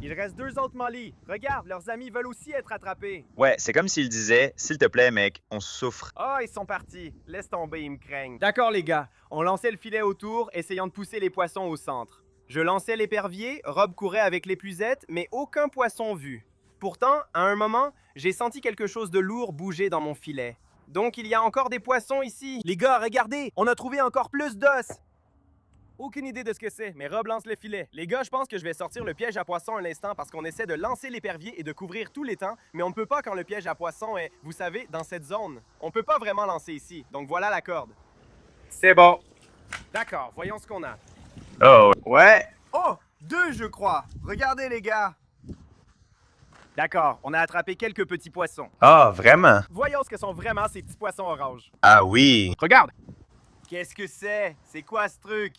Il reste 2 autres Molly. Regarde, leurs amis veulent aussi être attrapés. Ouais, c'est comme s'il disait, s'il te plaît, mec, on souffre. Oh, ils sont partis. Laisse tomber, ils me craignent. D'accord, les gars. On lançait le filet autour, essayant de pousser les poissons au centre. Je lançais l'épervier, Rob courait avec l'épuisette, mais aucun poisson vu. Pourtant, à un moment, j'ai senti quelque chose de lourd bouger dans mon filet. Donc, il y a encore des poissons ici. Les gars, regardez, on a trouvé encore plus d'os. Aucune idée de ce que c'est, mais Rob lance le filet. Les gars, je pense que je vais sortir le piège à poisson un instant parce qu'on essaie de lancer l'épervier et de couvrir tout l'étang, mais on ne peut pas quand le piège à poisson est, vous savez, dans cette zone. On peut pas vraiment lancer ici, donc voilà la corde. C'est bon. D'accord, voyons ce qu'on a. Oh. Ouais. Oh, 2, je crois. Regardez, les gars. D'accord, on a attrapé quelques petits poissons. Ah, vraiment? Voyons ce que sont vraiment ces petits poissons oranges. Ah oui. Regarde. Qu'est-ce que c'est? C'est quoi ce truc?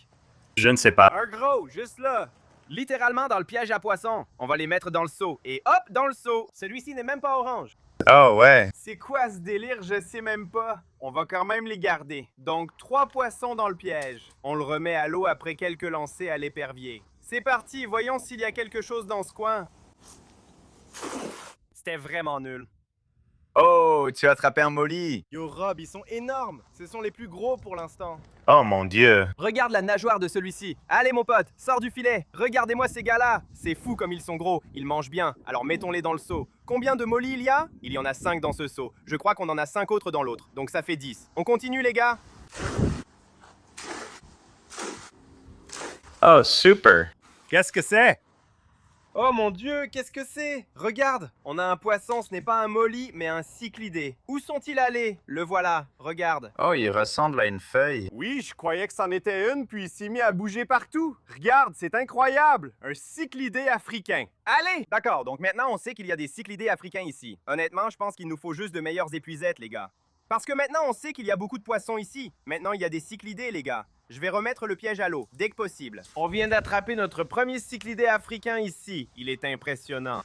Je ne sais pas. Un gros, juste là. Littéralement dans le piège à poissons. On va les mettre dans le seau. Et hop, dans le seau. Celui-ci n'est même pas orange. Oh ouais. C'est quoi ce délire? Je sais même pas. On va quand même les garder. Donc 3 poissons dans le piège. On le remet à l'eau après quelques lancers à l'épervier. C'est parti, voyons s'il y a quelque chose dans ce coin. C'était vraiment nul. Oh, tu as attrapé un Molly. Yo Rob, ils sont énormes. Ce sont les plus gros pour l'instant. Oh mon dieu. Regarde la nageoire de celui-ci. Allez mon pote, sors du filet. Regardez-moi ces gars-là. C'est fou comme ils sont gros. Ils mangent bien. Alors mettons-les dans le seau. Combien de Molly il y a? Il y en a 5 dans ce seau. Je crois qu'on en a 5 autres dans l'autre. Donc ça fait 10. On continue les gars? Oh, super. Qu'est-ce que c'est? Oh mon dieu, qu'est-ce que c'est? Regarde, on a un poisson, ce n'est pas un molly, mais un cyclidé. Où sont-ils allés? Le voilà, regarde. Oh, il ressemble à une feuille. Oui, je croyais que c'en était une, puis il s'est mis à bouger partout. Regarde, c'est incroyable! Un cyclidé africain. Allez! D'accord, donc maintenant on sait qu'il y a des cyclidés africains ici. Honnêtement, je pense qu'il nous faut juste de meilleures épuisettes, les gars. Parce que maintenant on sait qu'il y a beaucoup de poissons ici. Maintenant il y a des cyclidés, les gars. Je vais remettre le piège à l'eau, dès que possible. On vient d'attraper notre premier cyclidé africain ici. Il est impressionnant.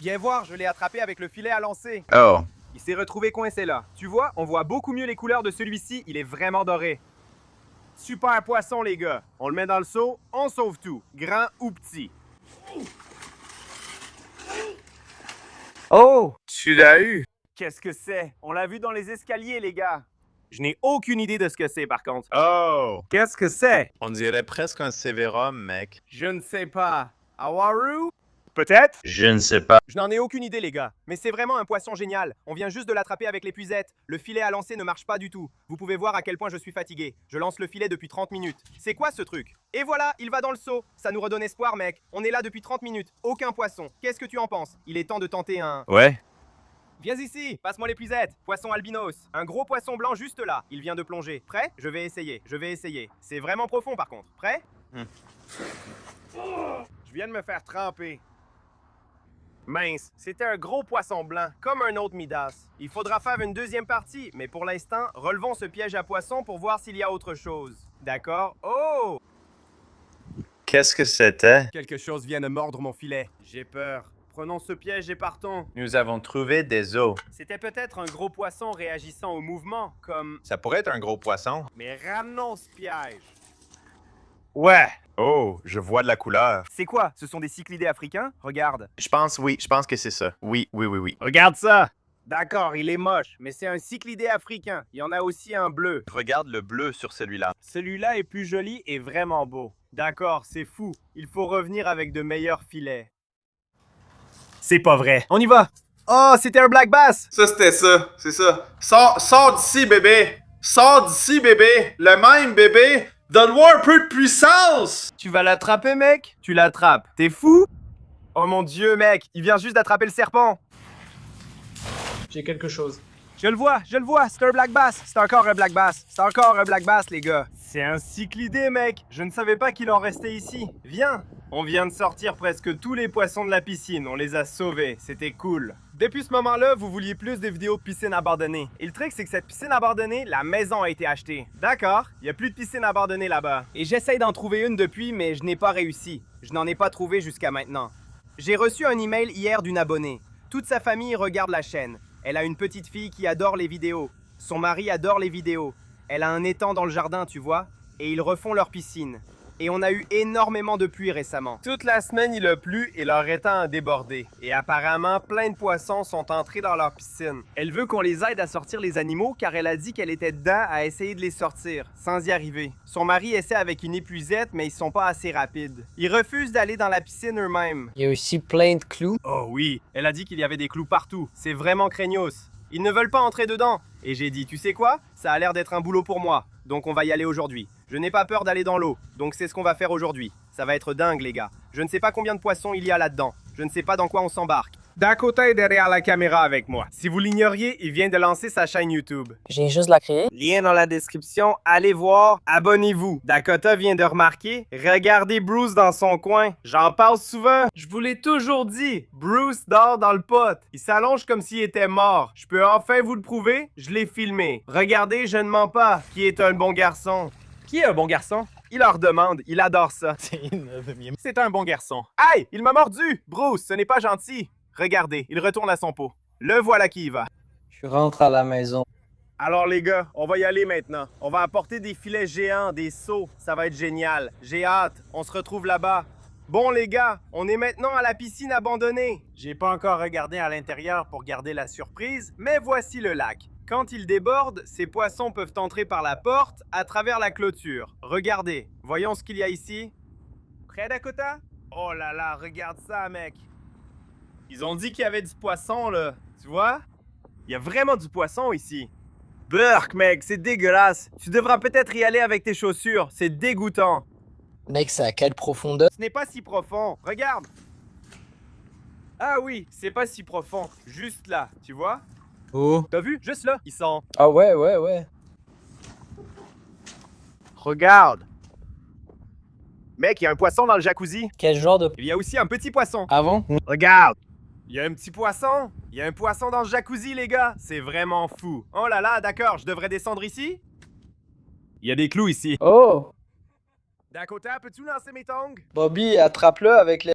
Viens voir, je l'ai attrapé avec le filet à lancer. Oh, Il s'est retrouvé coincé là. Tu vois, on voit beaucoup mieux les couleurs de celui-ci, il est vraiment doré. Super poisson, les gars. On le met dans le seau, on sauve tout, grand ou petit. Oh! Tu l'as eu? Qu'est-ce que c'est? On l'a vu dans les escaliers, les gars. Je n'ai aucune idée de ce que c'est, par contre. oh! Qu'est-ce que c'est? On dirait presque un sévérum, mec. Je ne sais pas. Awaru? Peut-être? Je ne sais pas. Je n'en ai aucune idée, les gars. Mais c'est vraiment un poisson génial. On vient juste de l'attraper avec l'épuisette. Le filet à lancer ne marche pas du tout. Vous pouvez voir à quel point je suis fatigué. Je lance le filet depuis 30 minutes. C'est quoi ce truc? Et voilà, il va dans le seau. Ça nous redonne espoir, mec. On est là depuis 30 minutes. Aucun poisson. Qu'est-ce que tu en penses? Il est temps de tenter un... Ouais. Viens ici, passe-moi l'épuisette. Poisson albinos. Un gros poisson blanc juste là. Il vient de plonger. Prêt? Je vais essayer. C'est vraiment profond par contre. Prêt? Je viens de me faire tremper. Mince, c'était un gros poisson blanc, comme un autre Midas. Il faudra faire une deuxième partie, mais pour l'instant, relevons ce piège à poisson pour voir s'il y a autre chose. D'accord? Oh! Qu'est-ce que c'était? Quelque chose vient de mordre mon filet. J'ai peur. Prenons ce piège et partons. Nous avons trouvé des os. C'était peut-être un gros poisson réagissant au mouvement, comme... Ça pourrait être un gros poisson. Mais ramenons ce piège. Ouais. Oh, je vois de la couleur. C'est quoi? Ce sont des cyclidés africains? Regarde. Je pense que c'est ça. Oui. Regarde ça. D'accord, il est moche, mais c'est un cyclidé africain. Il y en a aussi un bleu. Regarde le bleu sur celui-là. Celui-là est plus joli et vraiment beau. D'accord, c'est fou. Il faut revenir avec de meilleurs filets. C'est pas vrai. On y va! Oh, c'était un black bass! Ça, c'était ça. C'est ça. Sors d'ici, bébé. Sors d'ici, bébé. Le même, bébé. Donne-moi un peu de puissance. Tu vas l'attraper, mec? Tu l'attrapes. T'es fou? Oh mon dieu, mec! Il vient juste d'attraper le serpent! J'ai quelque chose. Je le vois! C'est un black bass! C'est encore un black bass, les gars! C'est un cyclidé, mec. Je ne savais pas qu'il en restait ici. Viens. On vient de sortir presque tous les poissons de la piscine. On les a sauvés. C'était cool. Depuis ce moment-là, vous vouliez plus de vidéos de piscine abandonnée. Et le truc, c'est que cette piscine abandonnée, la maison a été achetée. D'accord. Il n'y a plus de piscine abandonnée là-bas. Et j'essaye d'en trouver une depuis, mais je n'ai pas réussi. Je n'en ai pas trouvé jusqu'à maintenant. J'ai reçu un email hier d'une abonnée. Toute sa famille regarde la chaîne. Elle a une petite fille qui adore les vidéos. Son mari adore les vidéos. Elle a un étang dans le jardin, tu vois, et ils refont leur piscine. Et on a eu énormément de pluie récemment. Toute la semaine, il a plu et leur étang a débordé. Et apparemment, plein de poissons sont entrés dans leur piscine. Elle veut qu'on les aide à sortir les animaux car elle a dit qu'elle était dedans à essayer de les sortir, sans y arriver. Son mari essaie avec une épuisette, mais ils sont pas assez rapides. Ils refusent d'aller dans la piscine eux-mêmes. Il y a aussi plein de clous. Oh oui, elle a dit qu'il y avait des clous partout. C'est vraiment craignos. Ils ne veulent pas entrer dedans. Et j'ai dit, tu sais quoi? Ça a l'air d'être un boulot pour moi. Donc on va y aller aujourd'hui. Je n'ai pas peur d'aller dans l'eau. Donc c'est ce qu'on va faire aujourd'hui. Ça va être dingue, les gars. Je ne sais pas combien de poissons il y a là-dedans. Je ne sais pas dans quoi on s'embarque. Dakota est derrière la caméra avec moi. Si vous l'ignoriez, il vient de lancer sa chaîne YouTube. J'ai juste la créer. Lien dans la description, allez voir, abonnez-vous. Dakota vient de remarquer, regardez Bruce dans son coin. J'en parle souvent, je vous l'ai toujours dit. Bruce dort dans le pot. Il s'allonge comme s'il était mort. Je peux enfin vous le prouver, je l'ai filmé. Regardez, je ne mens pas, qui est un bon garçon. Qui est un bon garçon? Il leur demande, il adore ça. C'est un bon garçon. Aïe, il m'a mordu! Bruce, ce n'est pas gentil. Regardez, il retourne à son pot. Le voilà qui y va. Je rentre à la maison. Alors les gars, on va y aller maintenant. On va apporter des filets géants, des seaux. Ça va être génial. J'ai hâte. On se retrouve là-bas. Bon les gars, on est maintenant à la piscine abandonnée. J'ai pas encore regardé à l'intérieur pour garder la surprise, mais voici le lac. Quand il déborde, ces poissons peuvent entrer par la porte à travers la clôture. Regardez, voyons ce qu'il y a ici. Prêt, Dakota? Oh là là, regarde ça, mec. Ils ont dit qu'il y avait du poisson, là. Tu vois? Il y a vraiment du poisson ici. Burk, mec, c'est dégueulasse. Tu devras peut-être y aller avec tes chaussures. C'est dégoûtant. Mec, c'est à quelle profondeur? Ce n'est pas si profond. Regarde. Ah oui, c'est pas si profond. Juste là, tu vois? Oh. T'as vu? Juste là. Ils sont... Ah ouais, ouais, ouais. Regarde. Mec, il y a un poisson dans le jacuzzi. Quel genre de... Il y a aussi un petit poisson. Avant? Regarde. Il y a un petit poisson. Il y a un poisson dans le jacuzzi, les gars. C'est vraiment fou. Oh là là, d'accord, je devrais descendre ici? Il y a des clous ici. Oh! Dakota, peux-tu lancer mes tongs? Bobby, attrape-le avec les...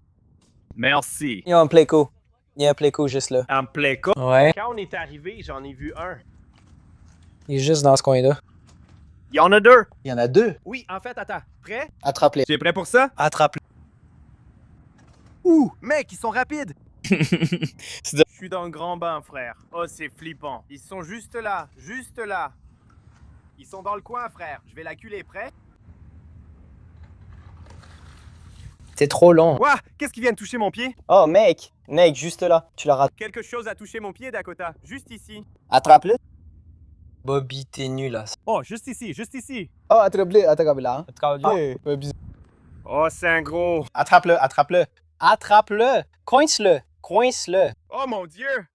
Merci. Il y a un pléco. Il y a un pléco juste là. Un pléco. Ouais. Quand on est arrivé, j'en ai vu un. Il est juste dans ce coin-là. Il y en a deux. Il y en a deux. Oui, en fait, attends. Prêt? Attrape-les. Tu es prêt pour ça? Attrape-les. Ouh, mec, ils sont rapides. C'est de- Je suis dans le grand bain, frère. Oh, c'est flippant. Ils sont juste là, juste là. Ils sont dans le coin, frère. Je vais l'acculer, prêt? C'est trop long. Ouah, qu'est-ce qui vient de toucher mon pied? Oh, mec. Mec, juste là. Tu l'as raté. Quelque chose a touché mon pied, Dakota. Juste ici. Attrape-le. Bobby, t'es nul là. Oh, juste ici, juste ici. Oh, attrape-le. Attrape-le. Attrape-le. Bobby. Oh, c'est un gros. Attrape-le. Attrape-le. Attrape-le. Coince-le. Coince-le. Oh mon Dieu!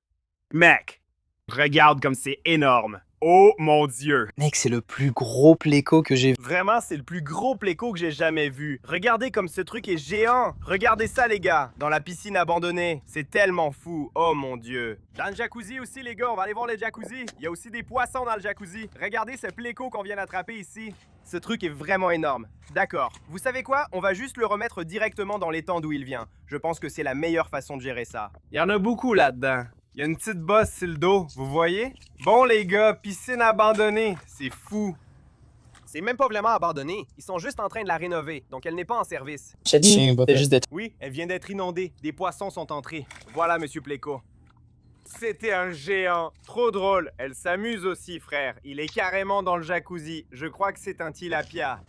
Mec, regarde comme c'est énorme. Oh mon Dieu! Mec, c'est le plus gros pléco que j'ai vu. Vraiment, c'est le plus gros pléco que j'ai jamais vu. Regardez comme ce truc est géant. Regardez ça, les gars. Dans la piscine abandonnée. C'est tellement fou. Oh mon Dieu. Dans le jacuzzi aussi, les gars. On va aller voir le jacuzzi. Il y a aussi des poissons dans le jacuzzi. Regardez ce pléco qu'on vient d'attraper ici. Ce truc est vraiment énorme. D'accord. Vous savez quoi? On va juste le remettre directement dans l'étang d'où il vient. Je pense que c'est la meilleure façon de gérer ça. Il y en a beaucoup là-dedans. Il y a une petite bosse sur le dos, vous voyez? Bon les gars, piscine abandonnée, c'est fou. C'est même pas vraiment abandonné, ils sont juste en train de la rénover, donc elle n'est pas en service. C'est juste d'être... Oui, elle vient d'être inondée, des poissons sont entrés. Voilà, monsieur Pléco. C'était un géant, trop drôle. Elle s'amuse aussi, frère. Il est carrément dans le jacuzzi. Je crois que c'est un tilapia.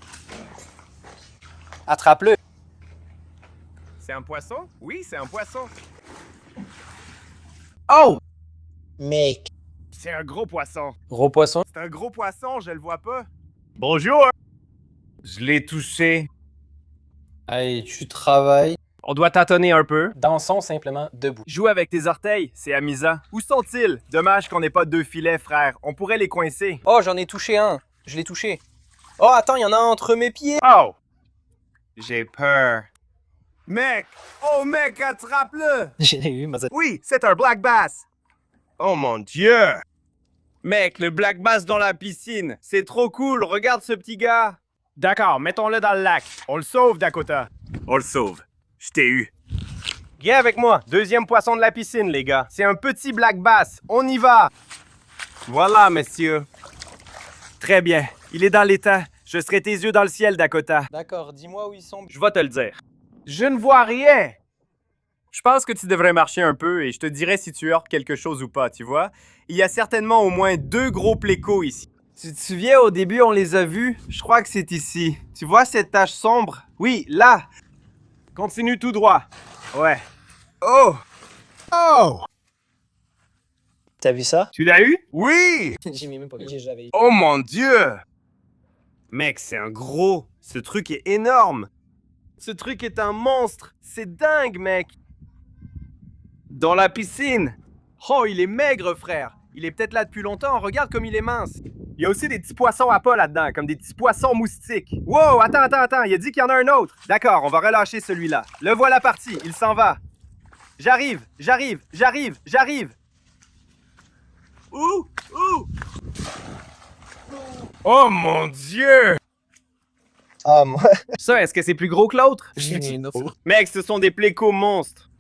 Attrape-le. C'est un poisson? Oui, c'est un poisson. Oh! Mec. C'est un gros poisson. Gros poisson. C'est un gros poisson, je le vois pas. Bonjour! Je l'ai touché. Hey, tu travailles. On doit tâtonner un peu. Dansons simplement debout. Joue avec tes orteils, c'est amusant. Où sont-ils? Dommage qu'on n'ait pas deux filets, frère. On pourrait les coincer. Oh, j'en ai touché un. Je l'ai touché. Oh, attends, il y en a un entre mes pieds. Oh! J'ai peur. Mec! Oh, mec, attrape-le! J'ai eu, mais... Oui, c'est un black bass. Oh mon Dieu! Mec, le black bass dans la piscine! C'est trop cool, regarde ce petit gars. D'accord, mettons-le dans le lac. On le sauve, Dakota. On le sauve. Je t'ai eu. Viens avec moi. Deuxième poisson de la piscine, les gars. C'est un petit black bass. On y va. Voilà, messieurs. Très bien. Il est dans l'étang. Je serai tes yeux dans le ciel, Dakota. D'accord, dis-moi où ils sont. Je vais te le dire. Je ne vois rien. Je pense que tu devrais marcher un peu et je te dirai si tu heurtes quelque chose ou pas, tu vois. Il y a certainement au moins deux gros plécos ici. Tu te souviens, au début, on les a vus? Je crois que c'est ici. Tu vois cette tache sombre? Oui, là. Continue tout droit. Ouais. Oh! Oh! T'as vu ça? Tu l'as eu? Oui! J'ai même pas vu. J'avais eu. Oh mon Dieu! Mec, c'est un gros. Ce truc est énorme. Ce truc est un monstre. C'est dingue, mec. Dans la piscine. Oh, il est maigre, frère. Il est peut-être là depuis longtemps. Regarde comme il est mince. Il y a aussi des petits poissons à pas là-dedans, comme des petits poissons moustiques. Wow, attends. Il a dit qu'il y en a un autre. D'accord, on va relâcher celui-là. Le voilà parti. Il s'en va. J'arrive. Ouh! Oh mon Dieu! Ah, moi. Ça, est-ce que c'est plus gros que l'autre? J'ai une autre. Mec, ce sont des plécos monstres.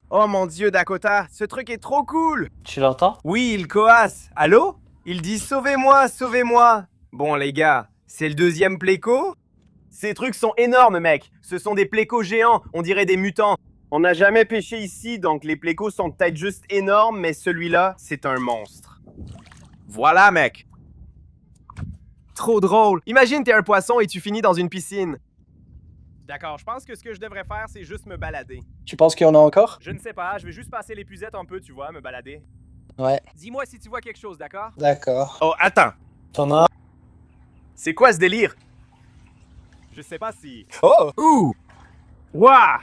Oh mon Dieu, Dakota, ce truc est trop cool. Tu l'entends? Oui, il coasse. Allô? Il dit sauvez-moi, sauvez-moi. Bon, les gars, c'est le deuxième pléco? Ces trucs sont énormes, mec. Ce sont des plécos géants, on dirait des mutants. On n'a jamais pêché ici, donc les plécos sont peut-être juste énormes, mais celui-là, c'est un monstre. Voilà, mec. Trop drôle. Imagine, t'es un poisson et tu finis dans une piscine. D'accord, je pense que ce que je devrais faire, c'est juste me balader. Tu penses qu'il y en a encore? Je ne sais pas, je vais juste passer l'épuisette un peu, tu vois, me balader. Ouais, Dis-moi si tu vois quelque chose, d'accord? d'accord. Oh, attends. T'en as... C'est quoi ce délire? Je sais pas si... Oh! Ouh! Waouh!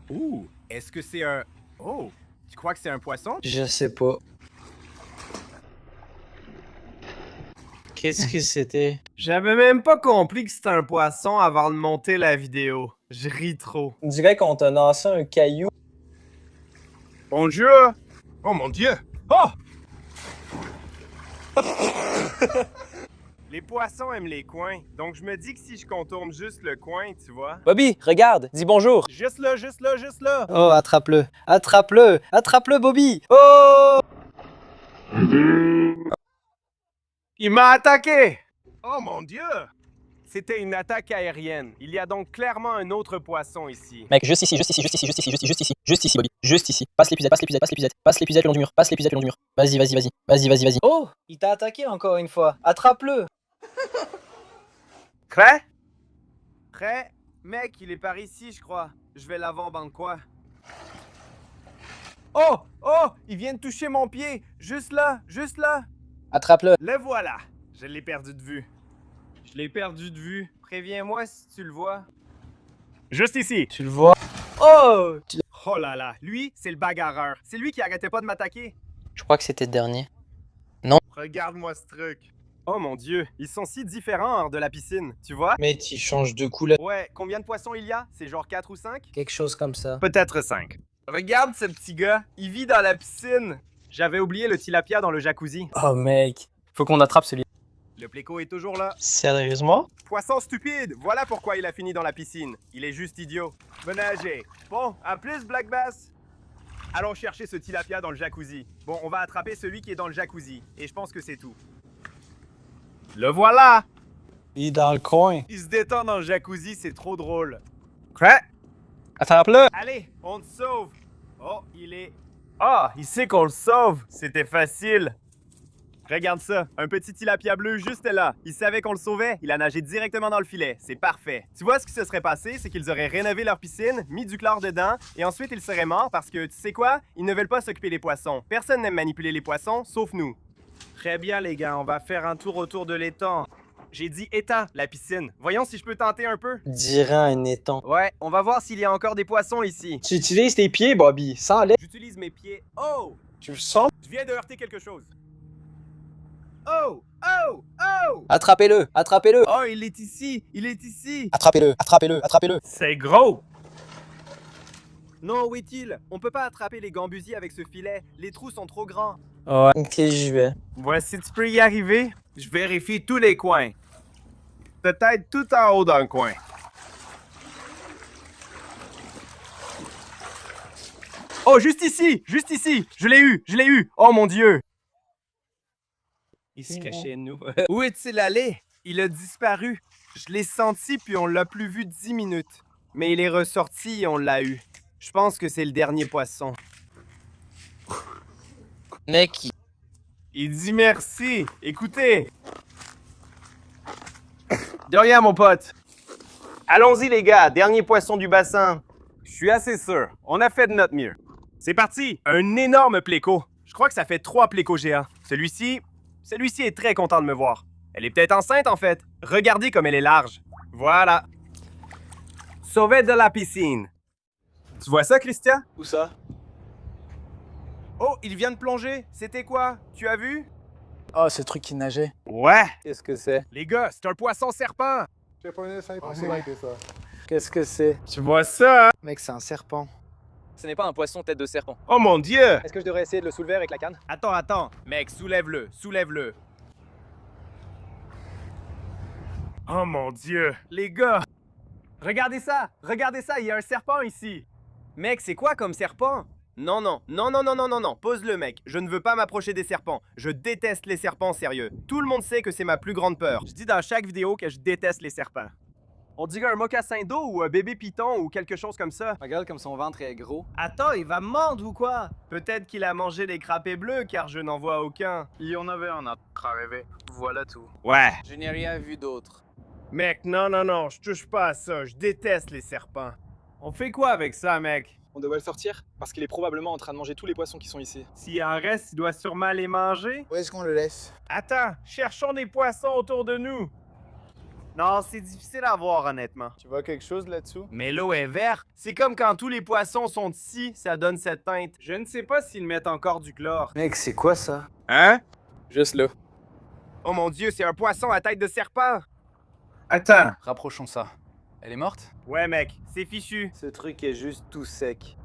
Ouh, est-ce que c'est un... Oh, tu crois que c'est un poisson? Je sais pas. Qu'est-ce que c'était? J'avais même pas compris que c'était un poisson avant de monter la vidéo. Je ris trop. On dirait qu'on t'a lancé un caillou. Bonjour! Oh mon dieu! Oh! Les poissons aiment les coins, donc je me dis que si je contourne juste le coin, tu vois. Bobby, regarde, dis bonjour. Juste là, juste là, juste là. Oh, attrape-le. Attrape-le. Attrape-le, Bobby. Oh! Il m'a attaqué! Oh mon dieu! C'était une attaque aérienne. Il y a donc clairement un autre poisson ici. Mec, juste ici, juste ici, juste ici, juste ici, juste ici, juste ici, juste ici, Bobby. Juste ici. Passe l'épuisette, passe l'épuisette, passe l'épuisette, passe l'épuisette le long du mur, passe l'épuisette le long du mur. Vas-y, vas-y, vas-y, vas-y, vas-y, vas-y. Oh! Il t'a attaqué encore une fois. Attrape-le. Prêt? Prêt? Mec, il est par ici, je crois. Je vais l'avoir dans quoi? Oh! Oh! Il vient de toucher mon pied! Juste là! Juste là! Attrape-le. Le voilà! Je l'ai perdu de vue. Je l'ai perdu de vue. Préviens-moi si tu le vois. Juste ici! Tu le vois? Oh! Oh là là, lui, c'est le bagarreur. C'est lui qui arrêtait pas de m'attaquer. Je crois que c'était le dernier. Regarde-moi ce truc. Oh mon dieu, ils sont si différents hors de la piscine, tu vois? Mais tu changes de couleur. Ouais, combien de poissons il y a? C'est genre 4 ou 5? Quelque chose comme ça. Peut-être 5. Regarde ce petit gars. Il vit dans la piscine. J'avais oublié le tilapia dans le jacuzzi. Oh, mec. Faut qu'on attrape celui. Le pléco est toujours là. Sérieusement? Poisson stupide, voilà pourquoi il a fini dans la piscine. Il est juste idiot. Va nager. Bon, à plus Black Bass. Allons chercher ce tilapia dans le jacuzzi. Bon, on va attraper celui qui est dans le jacuzzi. Et je pense que c'est tout. Le voilà. Il est dans le coin. Il se détend dans le jacuzzi, c'est trop drôle. Quoi? Attrape-le. Allez, on te sauve. Oh, il est... Ah, il sait qu'on le sauve. C'était facile. Regarde ça, un petit tilapia bleu juste là. Il savait qu'on le sauvait, il a nagé directement dans le filet. C'est parfait. Tu vois ce qui se serait passé, c'est qu'ils auraient rénové leur piscine, mis du chlore dedans, et ensuite ils seraient morts parce que, tu sais quoi? Ils ne veulent pas s'occuper des poissons. Personne n'aime manipuler les poissons, sauf nous. Très bien, les gars, on va faire un tour autour de l'étang. J'ai dit étang, la piscine. Voyons si je peux tenter un peu. Dirait un étang. Ouais, on va voir s'il y a encore des poissons ici. Tu utilises tes pieds, Bobby. Sans l'air. J'utilise mes pieds. Oh! Tu le sens? Je viens de heurter quelque chose. Oh! Oh! Oh! Attrapez-le. Attrapez-le. Oh, il est ici. Il est ici. Attrapez-le. Attrapez-le. Attrapez-le. C'est gros. Non, où est-il? On peut pas attraper les gambusiers avec ce filet. Les trous sont trop grands. Ouais. Ok, j'y vais. Voici, tu peux y arriver. Je vérifie tous les coins. Peut-être tout en haut dans le coin. Oh, juste ici! Juste ici! Je l'ai eu! Je l'ai eu! Oh mon dieu! Il se cachait de nous. Où est-il allé? Il a disparu. Je l'ai senti puis on l'a plus vu 10 minutes. Mais il est ressorti et on l'a eu. Je pense que c'est le dernier poisson. Mec, Il dit merci. Écoutez. De rien, mon pote. Allons-y, les gars! Dernier poisson du bassin! Je suis assez sûr. On a fait de notre mieux. C'est parti! Un énorme pléco. Je crois que ça fait 3 plécos géants. Celui-ci est très content de me voir. Elle est peut-être enceinte, en fait. Regardez comme elle est large. Voilà. Sauvé de la piscine. Tu vois ça, Christian? où ça? Oh, il vient de plonger. C'était quoi? Tu as vu? Oh, ce truc qui nageait. Ouais. Qu'est-ce que c'est? Les gars, c'est un poisson serpent. Qu'est-ce que c'est? Tu vois ça, hein? Mec, c'est un serpent. Ce n'est pas un poisson tête de serpent. Oh mon Dieu! Est-ce que je devrais essayer de le soulever avec la canne? Attends. Mec, soulève-le. Soulève-le. Oh mon Dieu! Les gars, regardez ça, il y a un serpent ici. Mec, c'est quoi comme serpent? Non, pose-le mec, je ne veux pas m'approcher des serpents. Je déteste les serpents, sérieux. Tout le monde sait que c'est ma plus grande peur. Je dis dans chaque vidéo que je déteste les serpents. On dirait un mocassin d'eau ou un bébé python ou quelque chose comme ça. Regarde comme son ventre est gros. Attends, il va me mordre ou quoi? Peut-être qu'il a mangé des crapets bleus car je n'en vois aucun. Il y en avait un à crever. Voilà tout. Ouais. Je n'ai rien vu d'autre. Mec, non, je touche pas à ça. Je déteste les serpents. On fait quoi avec ça, mec? On devrait le sortir parce qu'il est probablement en train de manger tous les poissons qui sont ici. S'il en reste, il doit sûrement les manger. Où est-ce qu'on le laisse? Attends, cherchons des poissons autour de nous. Non, c'est difficile à voir, honnêtement. Tu vois quelque chose là-dessous? Mais l'eau est verte. C'est comme quand tous les poissons sont ici, ça donne cette teinte. Je ne sais pas s'ils mettent encore du chlore. Mec, c'est quoi ça? Hein? Juste là. Oh mon Dieu, c'est un poisson à tête de serpent. Attends. Rapprochons ça. Elle est morte? Ouais, mec, c'est fichu. Ce truc est juste tout sec.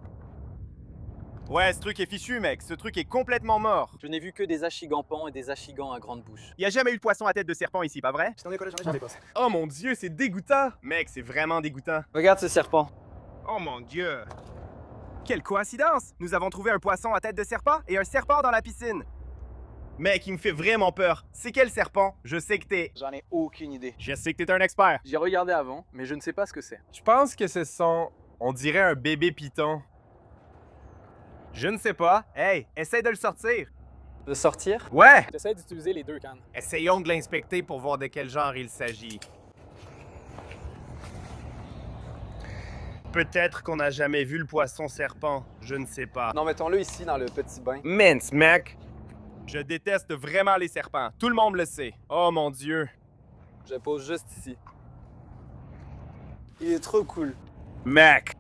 Ouais, ce truc est fichu, mec. Ce truc est complètement mort. Je n'ai vu que des achigampans et des achigans à grande bouche. Y a jamais eu de poisson à tête de serpent ici, pas vrai? Si t'en es collé, j'en ai pas. Oh mon Dieu, c'est dégoûtant. Mec, c'est vraiment dégoûtant. Regarde ce serpent. Oh mon Dieu. Quelle coïncidence! Nous avons trouvé un poisson à tête de serpent et un serpent dans la piscine. Mec, il me fait vraiment peur. C'est quel serpent? Je sais que t'es... J'en ai aucune idée. Je sais que t'es un expert. J'ai regardé avant, mais je ne sais pas ce que c'est. Je pense que ce sont... On dirait un bébé python. Je ne sais pas. Hey, essaye de le sortir. De sortir? Ouais! J'essaie d'utiliser les deux cannes. Essayons de l'inspecter pour voir de quel genre il s'agit. Peut-être qu'on n'a jamais vu le poisson serpent. Je ne sais pas. Non, mettons-le ici dans le petit bain. Mince, mec! Je déteste vraiment les serpents. Tout le monde le sait. Oh mon Dieu. Je le pose juste ici. Il est trop cool. Mec!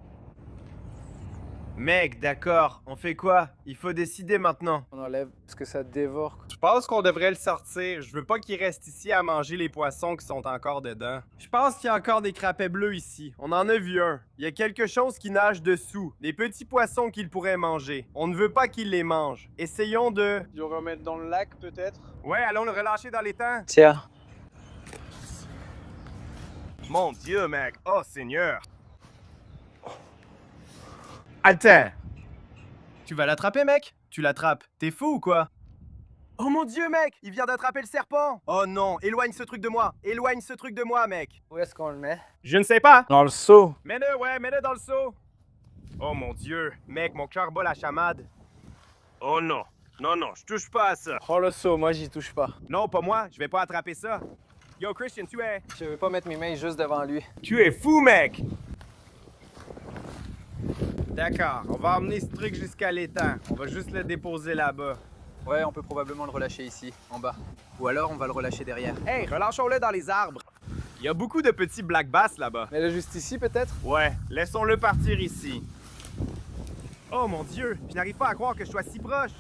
Mec, d'accord. On fait quoi? Il faut décider maintenant. On enlève ce que ça dévore. Je pense qu'on devrait le sortir. Je veux pas qu'il reste ici à manger les poissons qui sont encore dedans. Je pense qu'il y a encore des crapets bleus ici. On en a vu un. Il y a quelque chose qui nage dessous. Des petits poissons qu'il pourrait manger. On ne veut pas qu'il les mange. Essayons de... Le remettre dans le lac, peut-être? Ouais, allons le relâcher dans l'étang. Tiens. Mon Dieu, mec. Oh, Seigneur. Attends. Tu vas l'attraper, mec? Tu l'attrapes. T'es fou ou quoi? Oh mon Dieu, mec! Il vient d'attraper le serpent! Oh non, éloigne ce truc de moi! Éloigne ce truc de moi, mec! Où est-ce qu'on le met? Je ne sais pas! Dans le seau. Mets-le, ouais, mets-le dans le seau! Oh mon Dieu, mec, mon cœur bat la chamade. Oh non, non, non, je touche pas à ça. Prends le seau, moi j'y touche pas. Non, pas moi, je vais pas attraper ça. Yo, Christian, tu es... Je veux pas mettre mes mains juste devant lui. Tu es fou, mec! D'accord, on va emmener ce truc jusqu'à l'étang. On va juste le déposer là-bas. Ouais, on peut probablement le relâcher ici, en bas. Ou alors on va le relâcher derrière. Hey, relâchons-le dans les arbres. Il y a beaucoup de petits black bass là-bas. Mets-le juste ici, peut-être? Ouais, laissons-le partir ici. Oh mon Dieu, je n'arrive pas à croire que je sois si proche.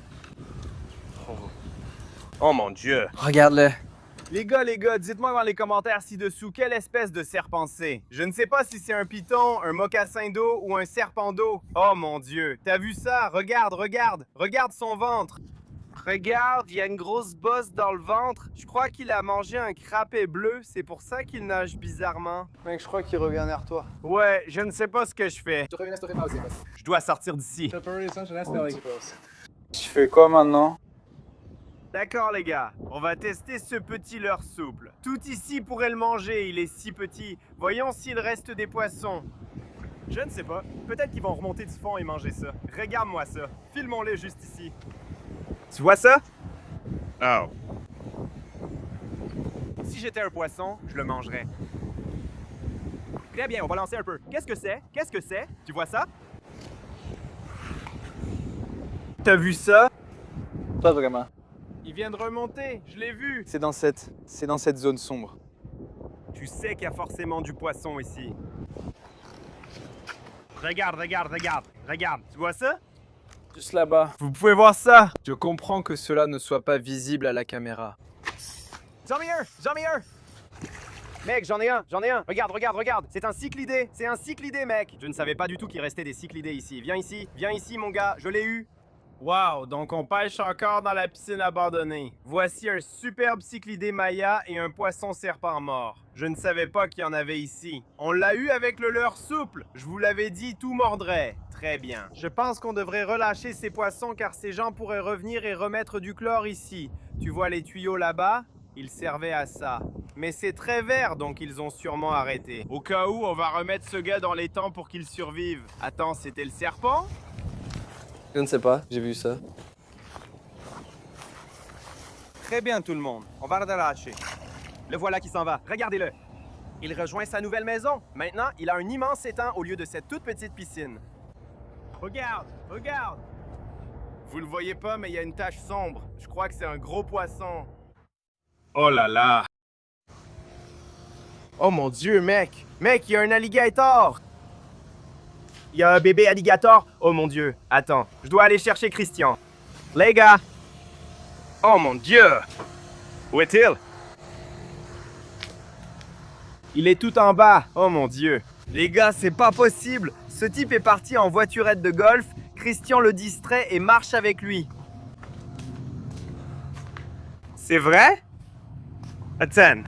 Oh mon Dieu. Regarde-le. Les gars, dites-moi dans les commentaires ci-dessous quelle espèce de serpent c'est. Je ne sais pas si c'est un python, un mocassin d'eau ou un serpent d'eau. Oh mon Dieu, t'as vu ça? Regarde, regarde, regarde son ventre. Regarde, il y a une grosse bosse dans le ventre. Je crois qu'il a mangé un crapet bleu, c'est pour ça qu'il nage bizarrement. Mec, je crois qu'il revient vers toi. Ouais, je ne sais pas ce que je fais. Je dois sortir d'ici. Tu fais quoi maintenant? D'accord les gars, on va tester ce petit leurre souple. Tout ici pourrait le manger, il est si petit. Voyons s'il reste des poissons. Je ne sais pas, peut-être qu'ils vont remonter du fond et manger ça. Regarde-moi ça, filmons-le juste ici. Tu vois ça? Oh. Si j'étais un poisson, je le mangerais. Très bien, on va lancer un peu. Qu'est-ce que c'est? Qu'est-ce que c'est? Tu vois ça? T'as vu ça? Pas vraiment. Il vient de remonter, je l'ai vu. C'est dans cette zone sombre. Tu sais qu'il y a forcément du poisson ici. Regarde, regarde, regarde, regarde. Tu vois ça? Juste là-bas. Vous pouvez voir ça. Je comprends que cela ne soit pas visible à la caméra. J'en ai un, j'en ai un. Mec, j'en ai un. Regarde, regarde, regarde. C'est un cyclidé, c'est un cyclidé, mec. Je ne savais pas du tout qu'il restait des cyclidés ici. Viens ici, mon gars, je l'ai eu. Wow, donc on pêche encore dans la piscine abandonnée. Voici un superbe cyclidé maya et un poisson serpent mort. Je ne savais pas qu'il y en avait ici. On l'a eu avec le leurre souple. Je vous l'avais dit, tout mordrait. Très bien. Je pense qu'on devrait relâcher ces poissons car ces gens pourraient revenir et remettre du chlore ici. Tu vois les tuyaux là-bas? Ils servaient à ça. Mais c'est très vert, donc ils ont sûrement arrêté. Au cas où, on va remettre ce gars dans l'étang pour qu'il survive. Attends, c'était le serpent? Je ne sais pas, j'ai vu ça. Très bien tout le monde, on va le relâcher. Le voilà qui s'en va, regardez-le. Il rejoint sa nouvelle maison. Maintenant, il a un immense étang au lieu de cette toute petite piscine. Regarde, regarde! Vous le voyez pas, mais il y a une tache sombre. Je crois que c'est un gros poisson. Oh là là! Oh mon dieu, mec! Mec, il y a un alligator! Il y a un bébé alligator? Oh mon dieu! Attends, je dois aller chercher Christian. Les gars! Oh mon dieu! Où est-il? Il est tout en bas! Oh mon dieu! Les gars, c'est pas possible! Ce type est parti en voiturette de golf, Christian le distrait et marche avec lui. C'est vrai? Attends.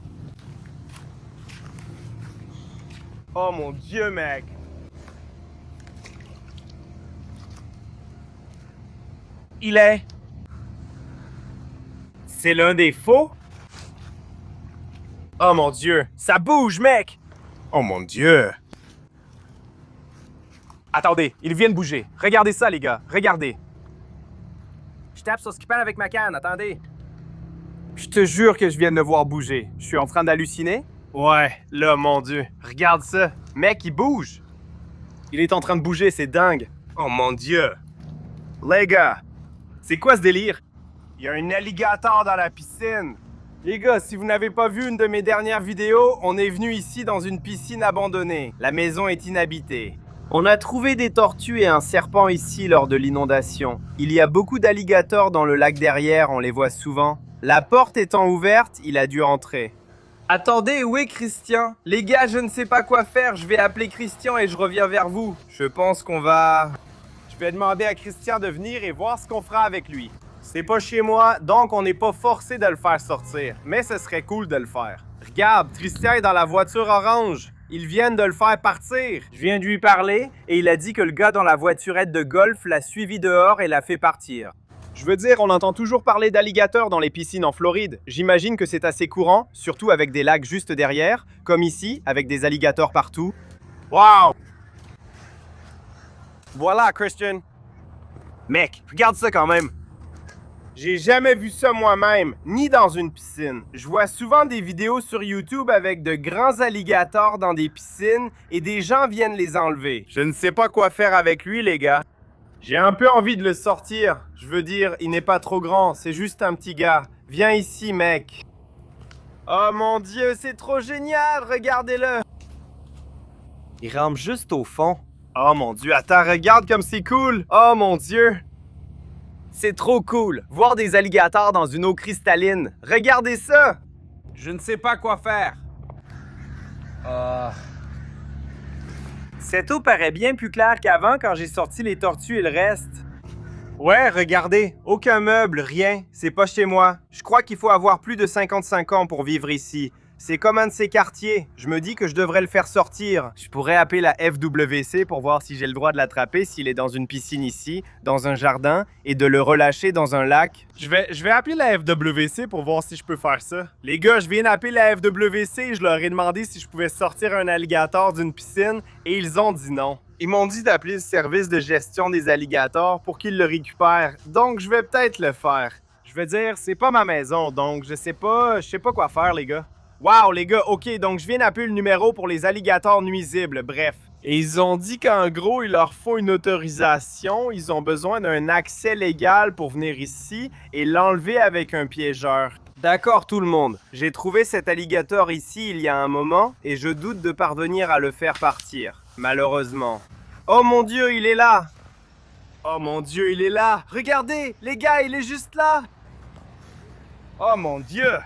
Oh mon dieu, mec! Il est... C'est l'un des faux? Oh mon dieu, ça bouge, mec! Oh mon dieu! Attendez, il vient de bouger. Regardez ça, les gars, regardez. Je tape sur ce qui parle avec ma canne, attendez. Je te jure que je viens de le voir bouger. Je suis en train d'halluciner? Ouais, là, mon dieu. Regarde ça. Mec, il bouge. Il est en train de bouger, c'est dingue. Oh mon dieu! Les gars, c'est quoi ce délire? Il y a un alligator dans la piscine! Les gars, si vous n'avez pas vu une de mes dernières vidéos, on est venu ici dans une piscine abandonnée. La maison est inhabitée. On a trouvé des tortues et un serpent ici lors de l'inondation. Il y a beaucoup d'alligators dans le lac derrière, on les voit souvent. La porte étant ouverte, il a dû entrer. Attendez, où est Christian? Les gars, je ne sais pas quoi faire, je vais appeler Christian et je reviens vers vous. Je pense qu'on va... Je vais demander à Christian de venir et voir ce qu'on fera avec lui. C'est pas chez moi, donc on n'est pas forcé de le faire sortir. Mais ce serait cool de le faire. Regarde, Christian est dans la voiture orange. Ils viennent de le faire partir. Je viens de lui parler et il a dit que le gars dans la voiturette de golf l'a suivi dehors et l'a fait partir. Je veux dire, on entend toujours parler d'alligators dans les piscines en Floride. J'imagine que c'est assez courant, surtout avec des lacs juste derrière, comme ici, avec des alligators partout. Wow! Voilà, Christian. Mec, regarde ça quand même. J'ai jamais vu ça moi-même, ni dans une piscine. Je vois souvent des vidéos sur YouTube avec de grands alligators dans des piscines et des gens viennent les enlever. Je ne sais pas quoi faire avec lui, les gars. J'ai un peu envie de le sortir. Je veux dire, il n'est pas trop grand, c'est juste un petit gars. Viens ici, mec. Oh mon dieu, c'est trop génial, regardez-le. Il rampe juste au fond. Oh mon dieu, attends, regarde comme c'est cool. Oh mon dieu. C'est trop cool, voir des alligators dans une eau cristalline. Regardez ça! Je ne sais pas quoi faire. Cette eau paraît bien plus claire qu'avant quand j'ai sorti les tortues et le reste. Ouais, regardez, aucun meuble, rien. C'est pas chez moi. Je crois qu'il faut avoir plus de 55 ans pour vivre ici. C'est comme un de ces quartiers. Je me dis que je devrais le faire sortir. Je pourrais appeler la FWC pour voir si j'ai le droit de l'attraper s'il est dans une piscine ici, dans un jardin, et de le relâcher dans un lac. Je vais appeler la FWC pour voir si je peux faire ça. Les gars, je viens d'appeler la FWC et je leur ai demandé si je pouvais sortir un alligator d'une piscine et ils ont dit non. Ils m'ont dit d'appeler le service de gestion des alligators pour qu'ils le récupèrent. Donc, je vais peut-être le faire. Je veux dire, c'est pas ma maison, donc je sais pas quoi faire, les gars. Wow, les gars, ok, donc je viens d'appeler le numéro pour les alligators nuisibles, bref. Et ils ont dit qu'en gros, il leur faut une autorisation, ils ont besoin d'un accès légal pour venir ici et l'enlever avec un piégeur. D'accord tout le monde, j'ai trouvé cet alligator ici il y a un moment et je doute de parvenir à le faire partir, malheureusement. Oh mon dieu, il est là! Oh mon dieu, il est là! Regardez, les gars, il est juste là! Oh mon dieu!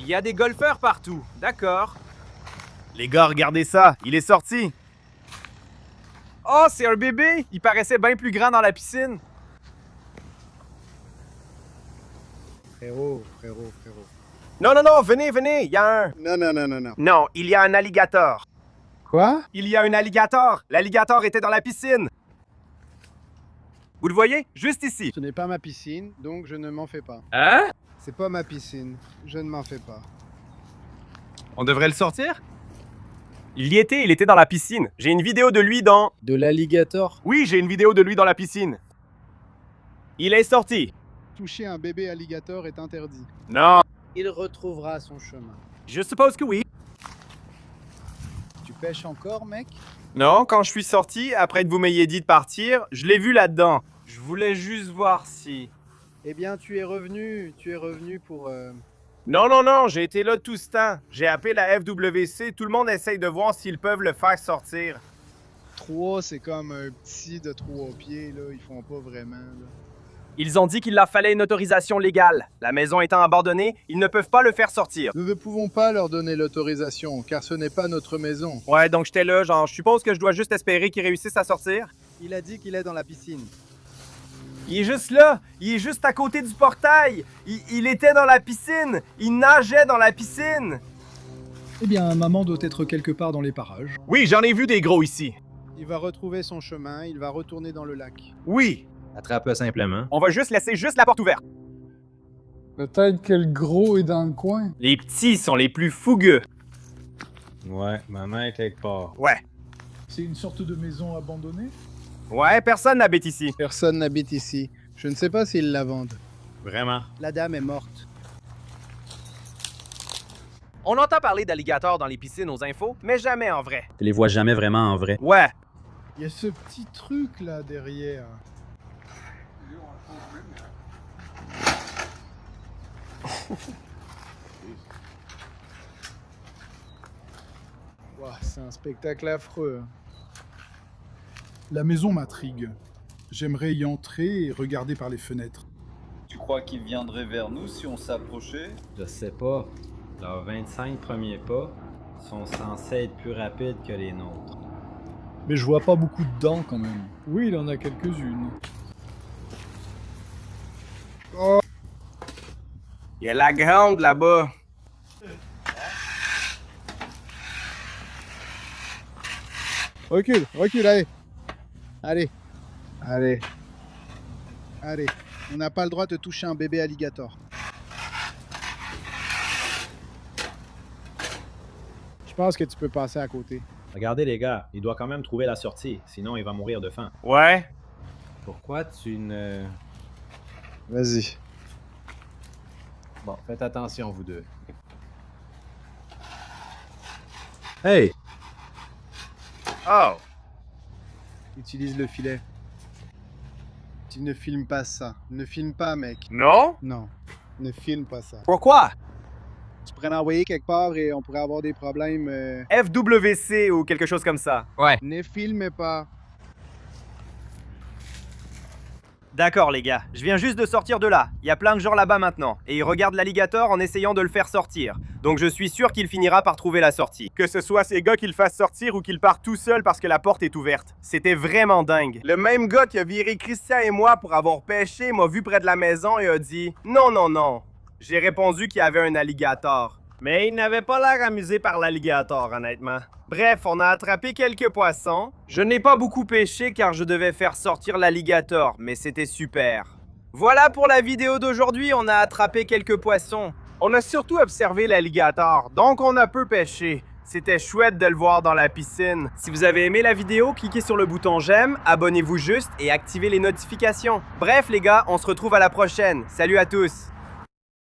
Il y a des golfeurs partout, d'accord. Les gars, regardez ça, il est sorti. Oh, c'est un bébé! Il paraissait bien plus grand dans la piscine. Frérot. Non, venez, il y a un... Non. Non, il y a un alligator. Quoi? Il y a un alligator. L'alligator était dans la piscine. Vous le voyez? Juste ici. Ce n'est pas ma piscine, donc je ne m'en fais pas. Hein? C'est pas ma piscine, je ne m'en fais pas. On devrait le sortir? Il y était, il était dans la piscine. J'ai une vidéo de lui dans... De l'alligator? Oui, j'ai une vidéo de lui dans la piscine. Il est sorti. Toucher un bébé alligator est interdit. Non. Il retrouvera son chemin. Je suppose que oui. Tu pêches encore, mec? Non, quand je suis sorti, après que vous m'ayez dit de partir, je l'ai vu là-dedans. Je voulais juste voir si... Eh bien, tu es revenu pour... Non, j'ai été là tout ce temps. J'ai appelé la FWC, tout le monde essaye de voir s'ils peuvent le faire sortir. 3, c'est comme un petit de 3 pieds, là. Ils font pas vraiment, là. Ils ont dit qu'il leur fallait une autorisation légale. La maison étant abandonnée, ils ne peuvent pas le faire sortir. Nous ne pouvons pas leur donner l'autorisation, car ce n'est pas notre maison. Ouais, donc j'étais là, genre, je suppose que je dois juste espérer qu'ils réussissent à sortir. Il a dit qu'il est dans la piscine. Il est juste là, il est juste à côté du portail. Il était dans la piscine, il nageait dans la piscine. Eh bien, maman doit être quelque part dans les parages. Oui, j'en ai vu des gros ici. Il va retrouver son chemin, il va retourner dans le lac. Oui. Attrape-le simplement. On va juste laisser la porte ouverte. Peut-être que le gros est dans le coin. Les petits sont les plus fougueux. Ouais, maman est quelque part. Ouais. C'est une sorte de maison abandonnée? Ouais, personne n'habite ici. Personne n'habite ici. Je ne sais pas s'ils la vendent. Vraiment? La dame est morte. On entend parler d'alligators dans les piscines aux infos, mais jamais en vrai. Tu les vois jamais vraiment en vrai. Ouais. Il y a ce petit truc là derrière. Ouah, c'est un spectacle affreux. La maison m'intrigue. J'aimerais y entrer et regarder par les fenêtres. Tu crois qu'ils viendraient vers nous si on s'approchait? Je sais pas. Leurs 25 premiers pas sont censés être plus rapides que les nôtres. Mais je vois pas beaucoup de dents quand même. Oui, il en a quelques-unes. Il y a la grande là-bas. Recule, allez. Allez. On n'a pas le droit de toucher un bébé alligator. Je pense que tu peux passer à côté. Regardez les gars, il doit quand même trouver la sortie, sinon il va mourir de faim. Ouais. Pourquoi tu ne... Vas-y. Bon, faites attention vous deux. Hey! Oh! Utilise le filet. Tu ne filmes pas ça. Ne filme pas, mec. Non? Non. Ne filme pas ça. Pourquoi? Tu pourrais l'envoyer quelque part et on pourrait avoir des problèmes. FWC ou quelque chose comme ça. Ouais. Ne filme pas. D'accord les gars, je viens juste de sortir de là. Il y a plein de gens là-bas maintenant. Et ils regardent l'alligator en essayant de le faire sortir. Donc je suis sûr qu'il finira par trouver la sortie. Que ce soit ces gars qui le fassent sortir ou qu'il parte tout seul parce que la porte est ouverte. C'était vraiment dingue. Le même gars qui a viré Christian et moi pour avoir pêché m'a vu près de la maison et a dit « Non. » J'ai répondu qu'il y avait un alligator. Mais il n'avait pas l'air amusé par l'alligator, honnêtement. Bref, on a attrapé quelques poissons. Je n'ai pas beaucoup pêché car je devais faire sortir l'alligator, mais c'était super. Voilà pour la vidéo d'aujourd'hui, on a attrapé quelques poissons. On a surtout observé l'alligator, donc on a peu pêché. C'était chouette de le voir dans la piscine. Si vous avez aimé la vidéo, cliquez sur le bouton j'aime, abonnez-vous juste et activez les notifications. Bref les gars, on se retrouve à la prochaine. Salut à tous!